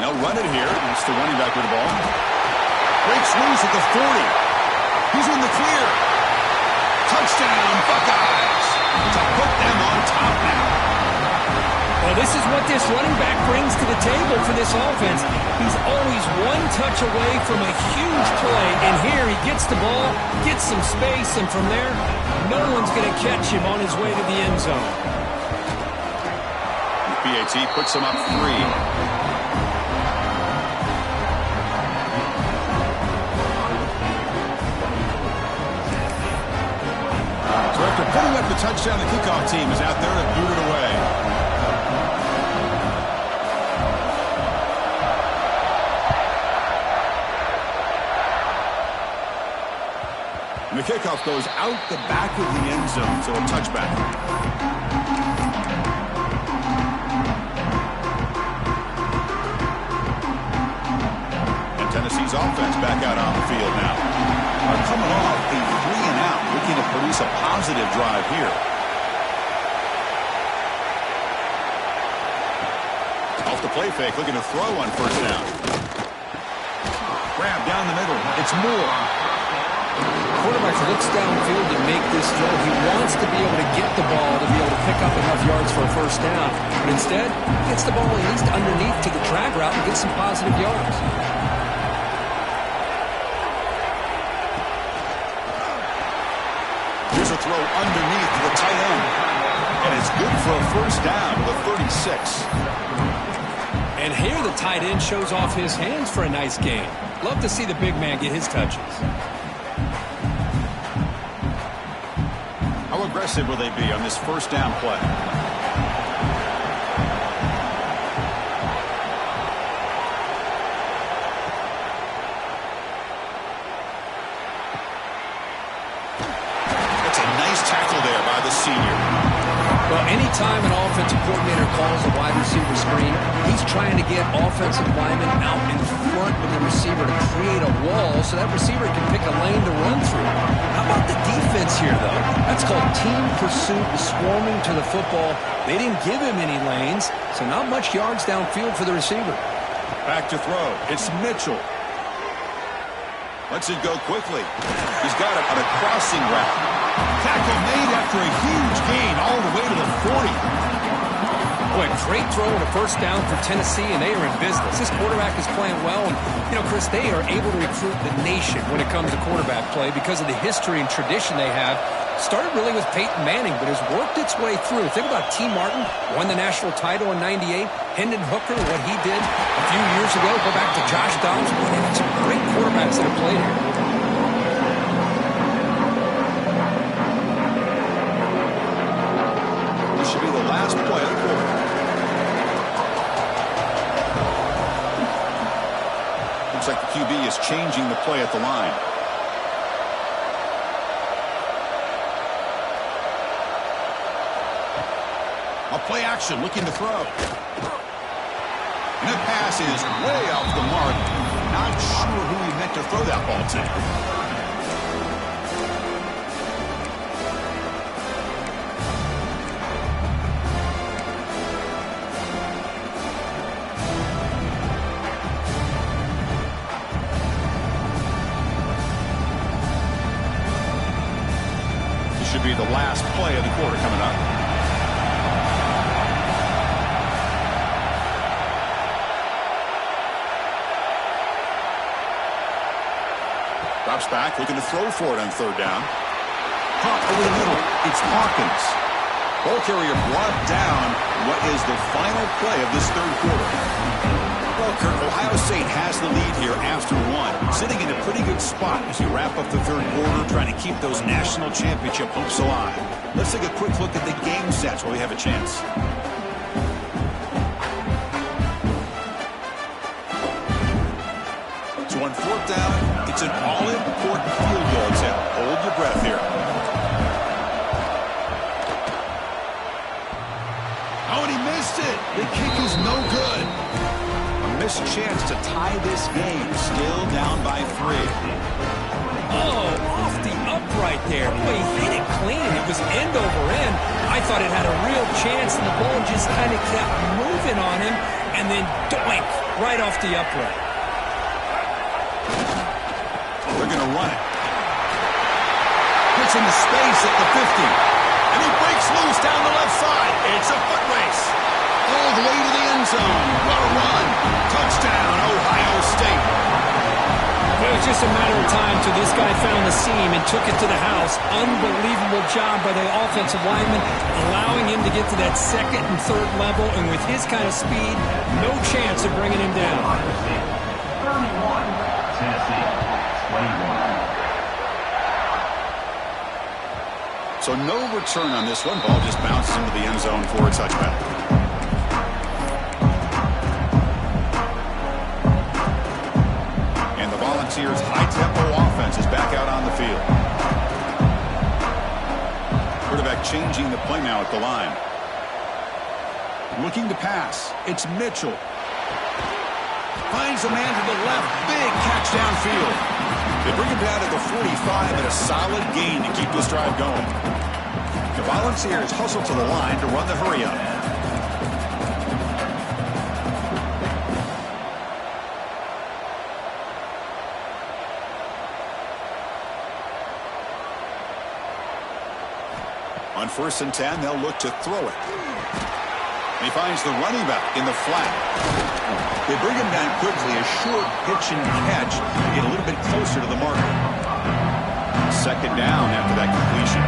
They'll run it here. It's the running back with the ball. Breaks loose at the 40. He's in the clear. Touchdown, Buckeyes. To put them on top now. Well, this is what this running back brings to the table for this offense. He's always one touch away from a huge play. And here he gets the ball, gets some space, and from there, no one's going to catch him on his way to the end zone. The PAT puts him up 3. After putting up the touchdown, the kickoff team is out there to boot it away. And the kickoff goes out the back of the end zone, so a touchback. And Tennessee's offense back out on the field now. Are coming off a 3-and-out, looking to produce a positive drive here. Off the play fake, looking to throw on 1st down. Grab down the middle. It's Moore. Quarterback looks downfield to make this throw. He wants to be able to get the ball to be able to pick up enough yards for a 1st down. But instead, gets the ball at least underneath to the drag route and gets some positive yards. Here's a throw underneath to the tight end. And it's good for a 1st down with a 36. And here the tight end shows off his hands for a nice gain. Love to see the big man get his touches. How aggressive will they be on this 1st down play? The senior. Well, anytime an offensive coordinator calls a wide receiver screen, he's trying to get offensive linemen out in front of the receiver to create a wall so that receiver can pick a lane to run through. How about the defense here, though? That's called team pursuit, swarming to the football. They didn't give him any lanes, so not much yards downfield for the receiver. Back to throw. It's Mitchell. Lets it go quickly. He's got it on a crossing route. Tackle made after a huge gain all the way to the 40. Boy, great throw and a first down for Tennessee, and they are in business. This quarterback is playing well, and, Chris, they are able to recruit the nation when it comes to quarterback play because of the history and tradition they have. Started really with Peyton Manning, but has worked its way through. Think about T. Martin, won the national title in '98. Hendon Hooker, what he did a few years ago. Go back to Josh Dobbs. Boy, they've got some great quarterbacks that have played here. This should be the last play of the quarter. Looks like the QB is changing the play at the line. A play action, looking to throw. And that pass is way off the mark. Not sure who he meant to throw that ball to. This should be the last play of the quarter coming up. Drops back, looking to throw for it on third down. Pump over the middle. It's Hawkins. Ball carrier brought down. What is the final play of this third quarter? Well, Kurt, Ohio State has the lead here after one. Sitting in a pretty good spot as you wrap up the third quarter, trying to keep those national championship hopes alive. Let's take a quick look at the game sets while we have a chance. So on fourth down, it's an all-important field goal attempt. Hold your breath here. Oh, and he missed it. The kick is no good. A missed chance to tie this game. Still down by 3. Oh, off the upright there. Boy, he hit it clean. It was end over end. I thought it had a real chance, and the ball just kind of kept moving on him, and then doink, right off the upright. They're going to run it. Gets into space at the 50. And he breaks loose down the left side. It's a foot race. All the way to the end zone. What a run. Touchdown, Ohio State. It was just a matter of time till this guy found the seam and took it to the house. Unbelievable job by the offensive lineman, allowing him to get to that second and third level. And with his kind of speed, no chance of bringing him down. 31, Tennessee. 21. So no return on this one. Ball just bounces into the end zone for a touchback. And the Volunteers' high-tempo offense is back out on the field. Quarterback changing the play now at the line. Looking to pass. It's Mitchell. Finds a man to the left. Big catch downfield. They bring him down to the 45 and a solid gain to keep this drive going. The Volunteers hustle to the line to run the hurry-up. On 1st and 10, they'll look to throw it. He finds the running back in the flat. They bring him down quickly, a short pitch and catch to get a little bit closer to the marker. 2nd down after that completion.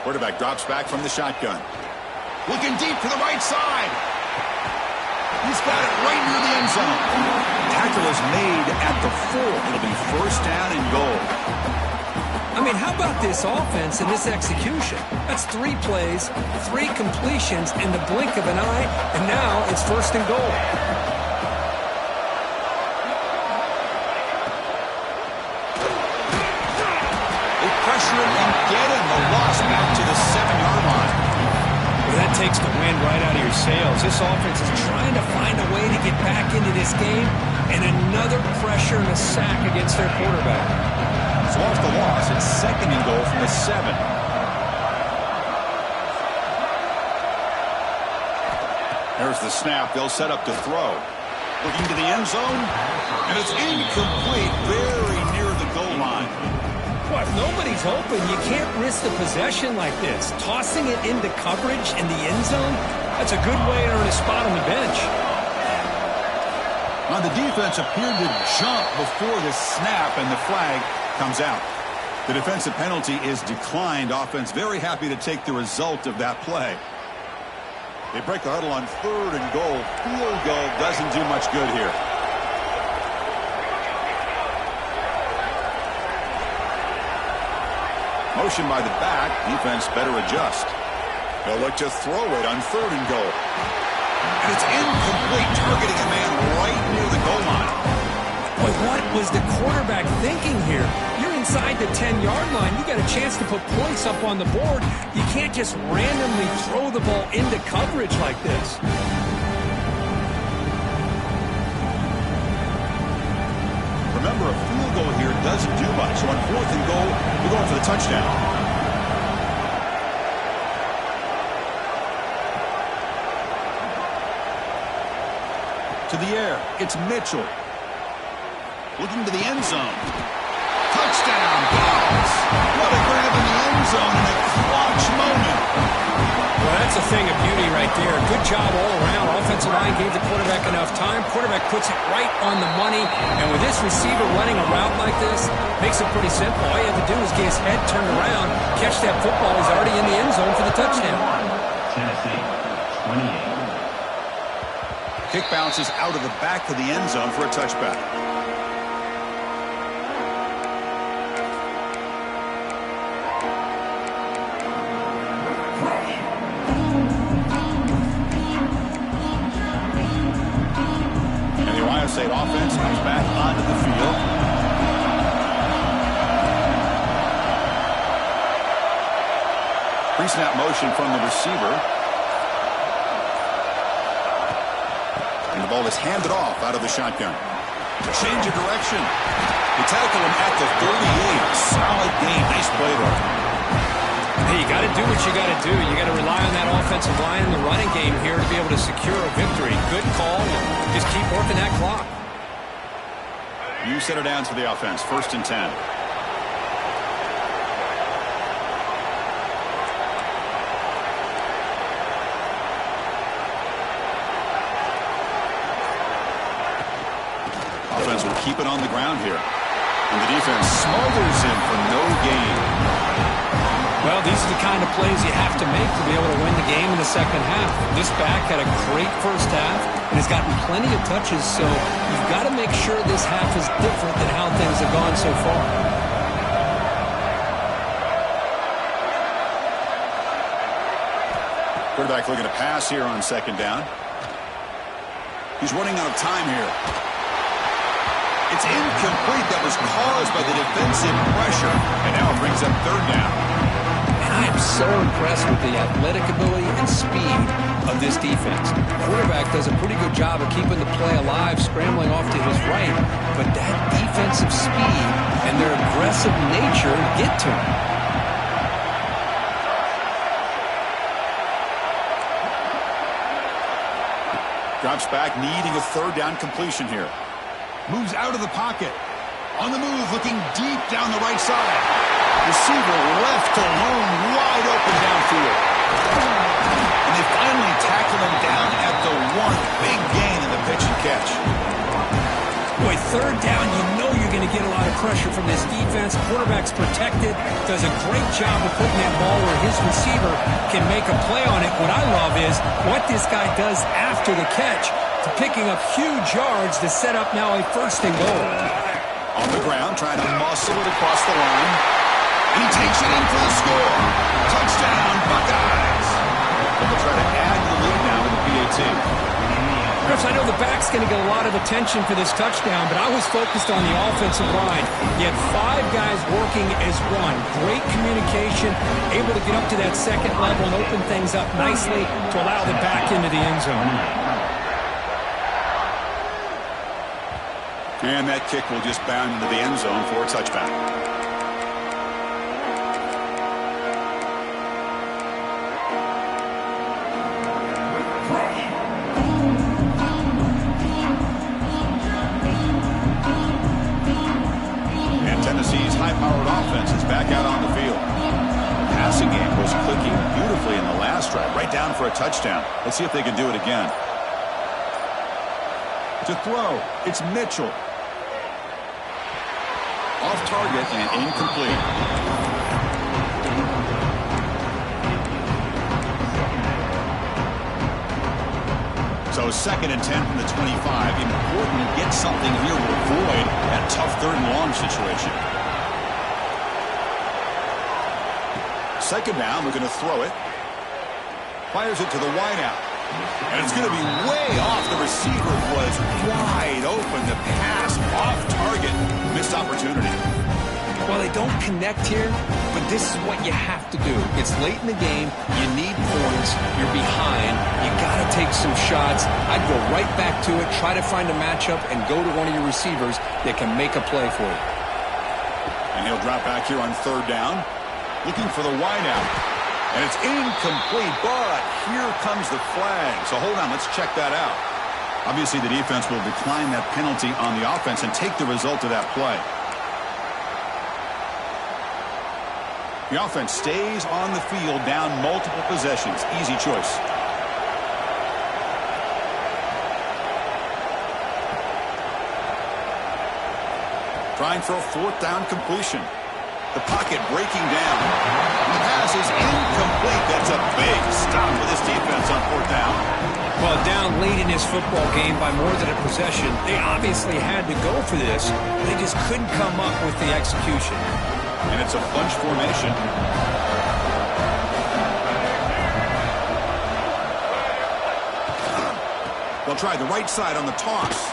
Quarterback drops back from the shotgun. Looking deep to the right side. He's got it right near the end zone. Tackle is made at the 4. It'll be 1st down and goal. I mean, how about this offense and this execution? That's 3 plays, 3 completions in the blink of an eye, and now it's 1st and goal. Pressure and get him. The loss back to the 7-yard line. Well, that takes the wind right out of your sails. This offense is trying to find a way to get back game, and another pressure and a sack against their quarterback. So off the loss, it's 2nd and goal from the 7. There's the snap. They'll set up to throw. Looking to the end zone, and it's incomplete, very near the goal line. Well, if nobody's open, you can't risk the possession like this. Tossing it into coverage in the end zone, that's a good way to earn a spot on the bench. Now the defense appeared to jump before the snap, and the flag comes out. The defensive penalty is declined. Offense very happy to take the result of that play. They break the huddle on 3rd and goal. Field goal doesn't do much good here. Motion by the back. Defense better adjust. They'll look to throw it on 3rd and goal. And it's incomplete, targeting a man right near the goal line. But what was the quarterback thinking here? You're inside the 10-yard line. You got a chance to put points up on the board. You can't just randomly throw the ball into coverage like this. Remember, a field goal here doesn't do much. So on 4th and goal, we're going for the touchdown. To the air, it's Mitchell. Looking to the end zone. Touchdown, Bills! What a grab in the end zone in a clutch moment. Well, that's a thing of beauty right there. Good job all around. Offensive line gave the quarterback enough time. Quarterback puts it right on the money. And with this receiver running a route like this, makes it pretty simple. All you have to do is get his head turned around, catch that football. He's already in the end zone for the touchdown. Tennessee, 28. Kick bounces out of the back of the end zone for a touchback. And the Ohio State offense comes back onto the field. Pre-snap motion from the receiver. And the ball is handed off out of the shotgun. Change of direction. They tackle him at the 38. Solid gain. Nice play there. Hey, you got to do what you got to do. You got to rely on that offensive line and the running game here to be able to secure a victory. Good call. Just keep working that clock. You set her down for the offense. 1st and 10. Offense will keep it on the ground here. And the defense smothers him for no gain. Well, these are the kind of plays you have to make to be able to win the game in the second half. This back had a great first half and has gotten plenty of touches, so you've got to make sure this half is different than how things have gone so far. Quarterback looking to pass here on 2nd down. He's running out of time here. It's incomplete. That was caused by the defensive pressure. And now it brings up 3rd down. And I am so impressed with the athletic ability and speed of this defense. The quarterback does a pretty good job of keeping the play alive, scrambling off to his right. But that defensive speed and their aggressive nature get to him. Drops back, needing a 3rd down completion here. Moves out of the pocket. On the move, looking deep down the right side. Receiver left alone, wide open downfield. And they finally tackle him down at the 1. Big gain in the pitch and catch. Boy, 3rd down, you know you're going to get a lot of pressure from this defense. Quarterback's protected, does a great job of putting that ball where his receiver can make a play on it. What I love is what this guy does after the catch, to picking up huge yards to set up now a 1st and goal. On the ground, trying to muscle it across the line. And he takes it in for the score. Touchdown, Buckeyes. They'll try to add the lead now in the PAT. Chris, I know the back's going to get a lot of attention for this touchdown, but I was focused on the offensive line. You had 5 guys working as one. Great communication, able to get up to that 2nd level and open things up nicely to allow the back into the end zone. And that kick will just bound into the end zone for a touchback. And Tennessee's high-powered offense is back out on the field. The passing game was clicking beautifully in the last drive, right down for a touchdown. Let's see if they can do it again. To throw, it's Mitchell. Off target and incomplete. So 2nd and 10 from the 25. Important to get something here to avoid that tough 3rd and long situation. 2nd down, we're going to throw it. Fires it to the wideout. And it's going to be way off. The receiver was wide open. The pass off target. Missed opportunity. Well, they don't connect here, but this is what you have to do. It's late in the game. You need points. You're behind. You got to take some shots. I'd go right back to it, try to find a matchup, and go to one of your receivers that can make a play for you. And he'll drop back here on 3rd down, looking for the wideout. And it's incomplete, but here comes the flag. So hold on, let's check that out. Obviously, the defense will decline that penalty on the offense and take the result of that play. The offense stays on the field, down multiple possessions. Easy choice. Trying for a 4th down completion. The pocket breaking down. The pass is incomplete. That's a big stop for this defense on 4th down. Well, down late in this football game by more than a possession, they obviously had to go for this. They just couldn't come up with the execution. And it's a bunch formation. They'll try the right side on the toss.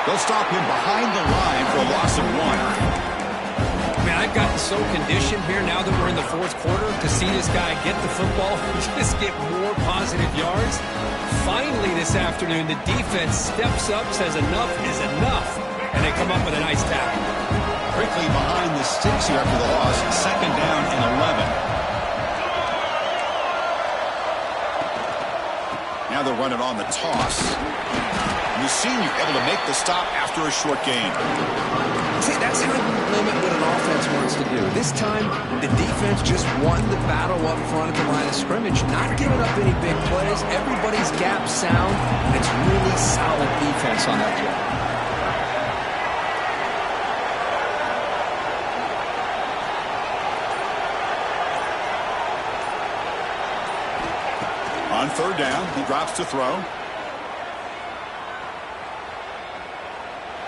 They'll stop him behind the line for a loss of 1. Man, I've gotten so conditioned here now that we're in the 4th quarter to see this guy get the football and just get more positive yards. Finally this afternoon, the defense steps up, says enough is enough, and they come up with a nice tackle. Quickly behind the sticks here after the loss. 2nd down and 11. Now they'll run it on the toss. And the senior able to make the stop after a short gain. See, that's how you limit what an offense wants to do. This time, the defense just won the battle up front at the line of scrimmage, not giving up any big plays. Everybody's gap sound, and it's really solid defense on that play. On 3rd down, he drops to throw.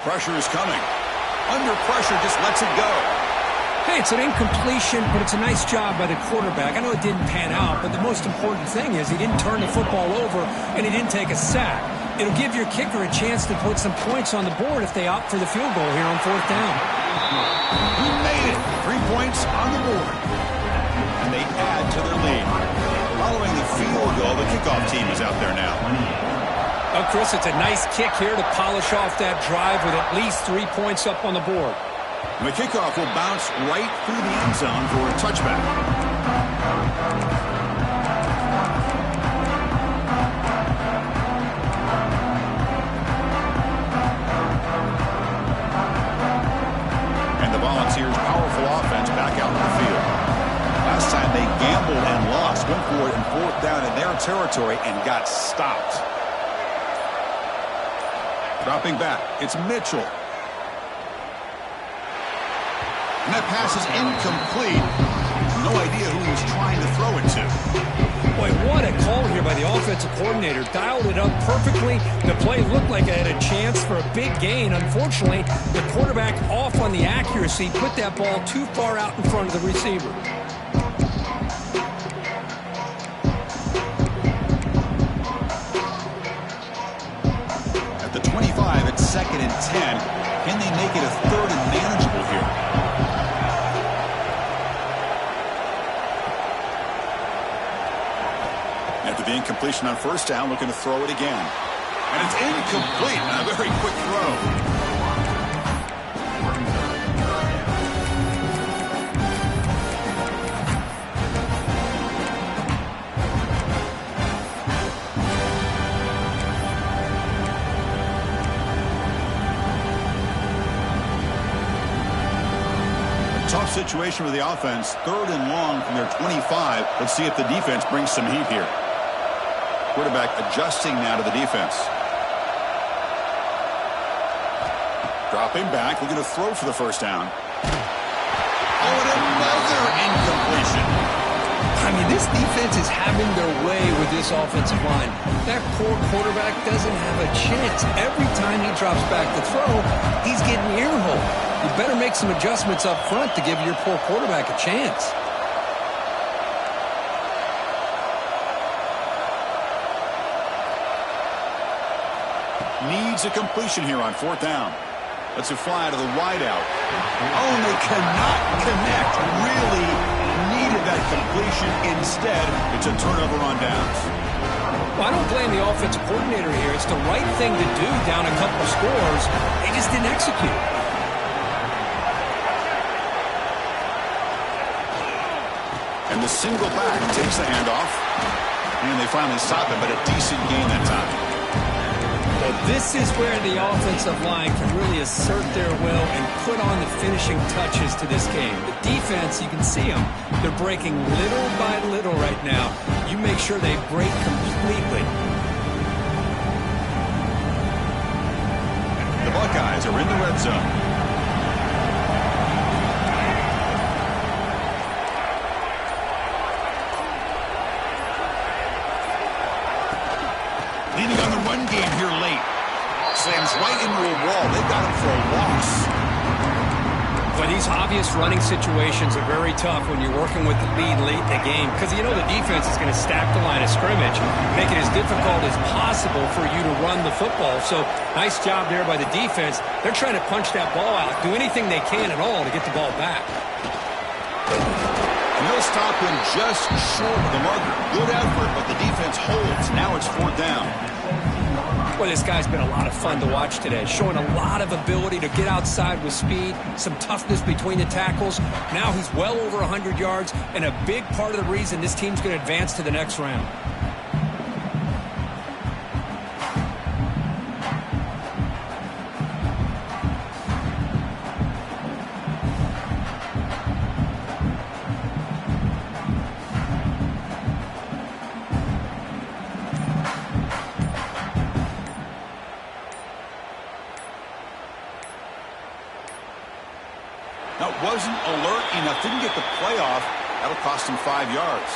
Pressure is coming. Under pressure, just lets it go. Hey, it's an incompletion, but it's a nice job by the quarterback. I know it didn't pan out, but the most important thing is he didn't turn the football over and he didn't take a sack. It'll give your kicker a chance to put some points on the board if they opt for the field goal here on 4th down. He made it. 3 points on the board. And they add to their lead. Following the field goal, the kickoff team is out there now. Oh, Chris, it's a nice kick here to polish off that drive with at least 3 points up on the board. And the kickoff will bounce right through the end zone for a touchback. And the Volunteers' powerful offense back out in the field. Last time they gambled and lost, went for it in 4th down in their territory and got stopped. Dropping back, it's Mitchell. And that pass is incomplete. No idea who he's trying to throw it to. Boy, what a call here by the offensive coordinator. Dialed it up perfectly. The play looked like it had a chance for a big gain. Unfortunately, the quarterback off on the accuracy, put that ball too far out in front of the receiver. At the 25, it's 2nd and 10. Can they make it a 3rd and manageable here? After the incompletion on 1st down, looking to throw it again. And it's incomplete. And a very quick throw. Tough situation for the offense. 3rd and long from their 25. Let's see if the defense brings some heat here. Quarterback adjusting now to the defense. Dropping back, looking to throw for the first down. Oh, and another incompletion. I mean, this defense is having their way with this offensive line. That poor quarterback doesn't have a chance. Every time he drops back to throw, he's getting earholed. You better make some adjustments up front to give your poor quarterback a chance. Needs a completion here on 4th down. Lets it fly to the wideout. Oh, and they cannot connect. Really needed that completion. Instead, it's a turnover on downs. Well, I don't blame the offensive coordinator here. It's the right thing to do down a couple of scores. They just didn't execute. And the single back takes the handoff. And they finally stop it, but a decent gain that time. Well, this is where the offensive line can really assert their will and put on the finishing touches to this game. The defense, you can see them. They're breaking little by little right now. You make sure they break completely. The Buckeyes are in the red zone. Leaning on the run game here late. Slams right into a wall. They got him for a loss. But these obvious running situations are very tough when you're working with the lead late in the game because you know the defense is going to stack the line of scrimmage, make it as difficult as possible for you to run the football. So nice job there by the defense. They're trying to punch that ball out, do anything they can at all to get the ball back. And they'll stop him just short of the marker. Good effort, but the defense holds. Now it's 4th down. Well, this guy's been a lot of fun to watch today, showing a lot of ability to get outside with speed, some toughness between the tackles. Now he's well over 100 yards, and a big part of the reason this team's going to advance to the next round. Now, wasn't alert enough. Didn't get the playoff. That'll cost him 5 yards.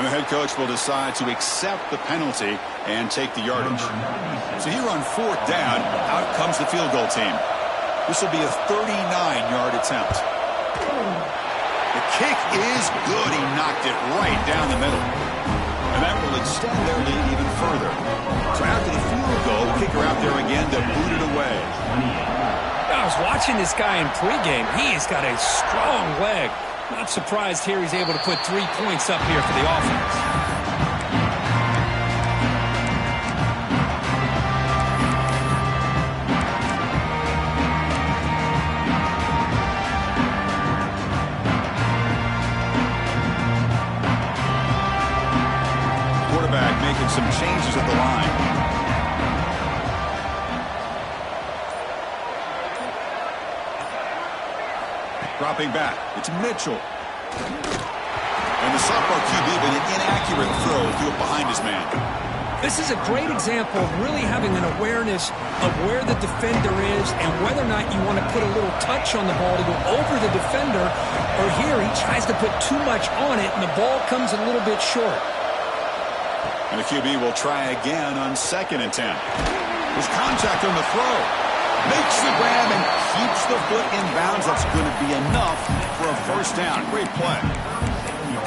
And the head coach will decide to accept the penalty and take the yardage. So here on 4th down, out comes the field goal team. This will be a 39-yard attempt. The kick is good. He knocked it right down the middle. And that will extend their lead even further. So after the field goal, kicker out there again to boot it away. I was watching this guy in pregame. He's got a strong leg. Not surprised here he's able to put 3 points up here for the offense. Quarterback making some changes at the line. Dropping back. It's Mitchell. And the sophomore QB with an inaccurate throw threw it behind his man. This is a great example of really having an awareness of where the defender is and whether or not you want to put a little touch on the ball to go over the defender, or here he tries to put too much on it and the ball comes a little bit short. And the QB will try again on 2nd and 10. There's contact on the throw. Makes the grab and keeps the foot in bounds. That's going to be enough for a first down. Great play.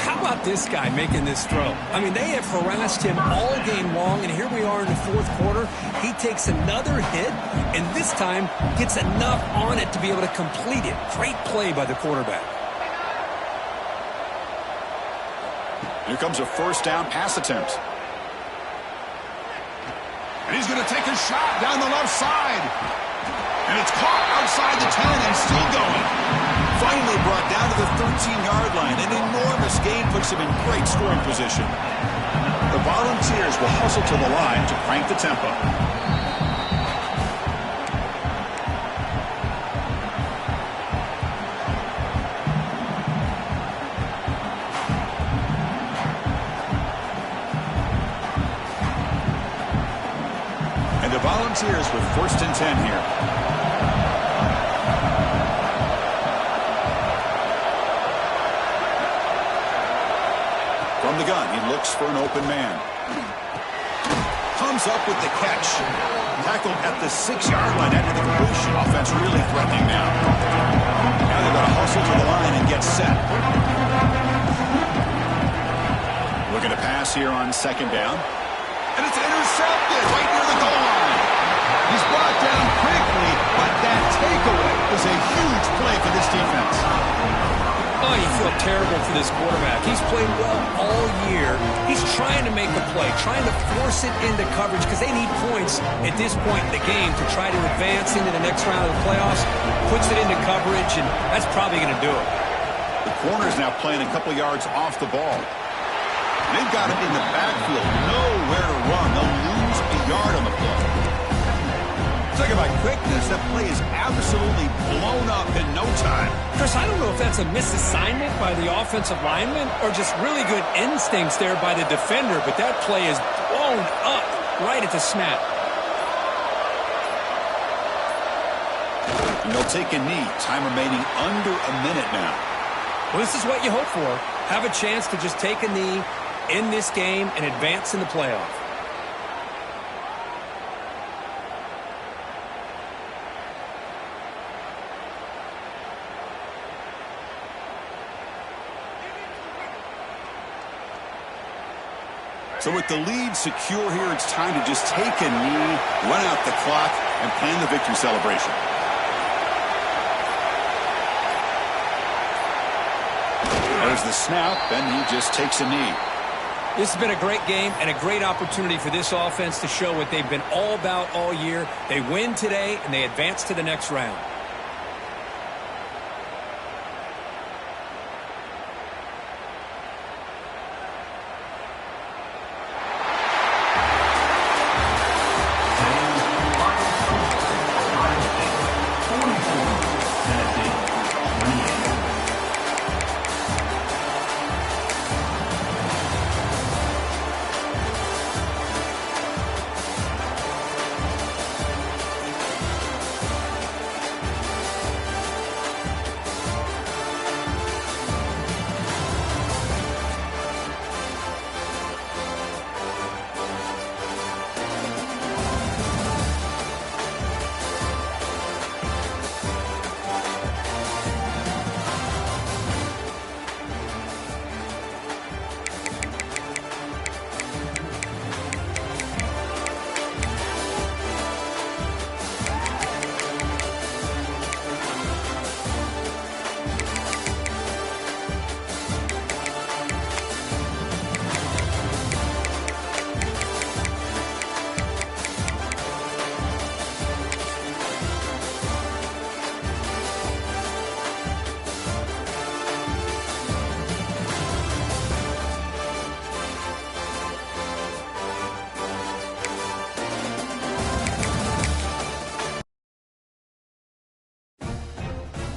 How about this guy making this throw? I mean, they have harassed him all game long, and here we are in the 4th quarter. He takes another hit, and this time gets enough on it to be able to complete it. Great play by the quarterback. Here comes a first down pass attempt. And he's going to take a shot down the left side. And it's caught outside the 10 and still going. Finally brought down to the 13-yard line. An enormous gain puts him in great scoring position. The Volunteers will hustle to the line to crank the tempo. Chiefs' ears with 1st and 10 here. From the gun, he looks for an open man. Comes up with the catch. Tackled at the 6-yard line after the completion. Offense really threatening now. Now they're going to hustle to the line and get set. Looking to pass here on 2nd down. And it's intercepted right near the goal line. He's brought down quickly, but that takeaway is a huge play for this defense. Oh, you feel terrible for this quarterback. He's played well all year. He's trying to make a play, trying to force it into coverage because they need points at this point in the game to try to advance into the next round of the playoffs. Puts it into coverage, and that's probably going to do it. The corner's now playing a couple yards off the ball. They've got him in the backfield, nowhere to run. They'll lose a yard on the play. Talking about quickness, that play is absolutely blown up in no time. Chris, I don't know if that's a misassignment by the offensive lineman or just really good instincts there by the defender, but that play is blown up right at the snap. And they'll take a knee. Time remaining under a minute now. Well, this is what you hope for. Have a chance to just take a knee in this game and advance in the playoff. So with the lead secure here, it's time to just take a knee, run out the clock, and plan the victory celebration. There's the snap, and he just takes a knee. This has been a great game and a great opportunity for this offense to show what they've been all about all year. They win today, and they advance to the next round.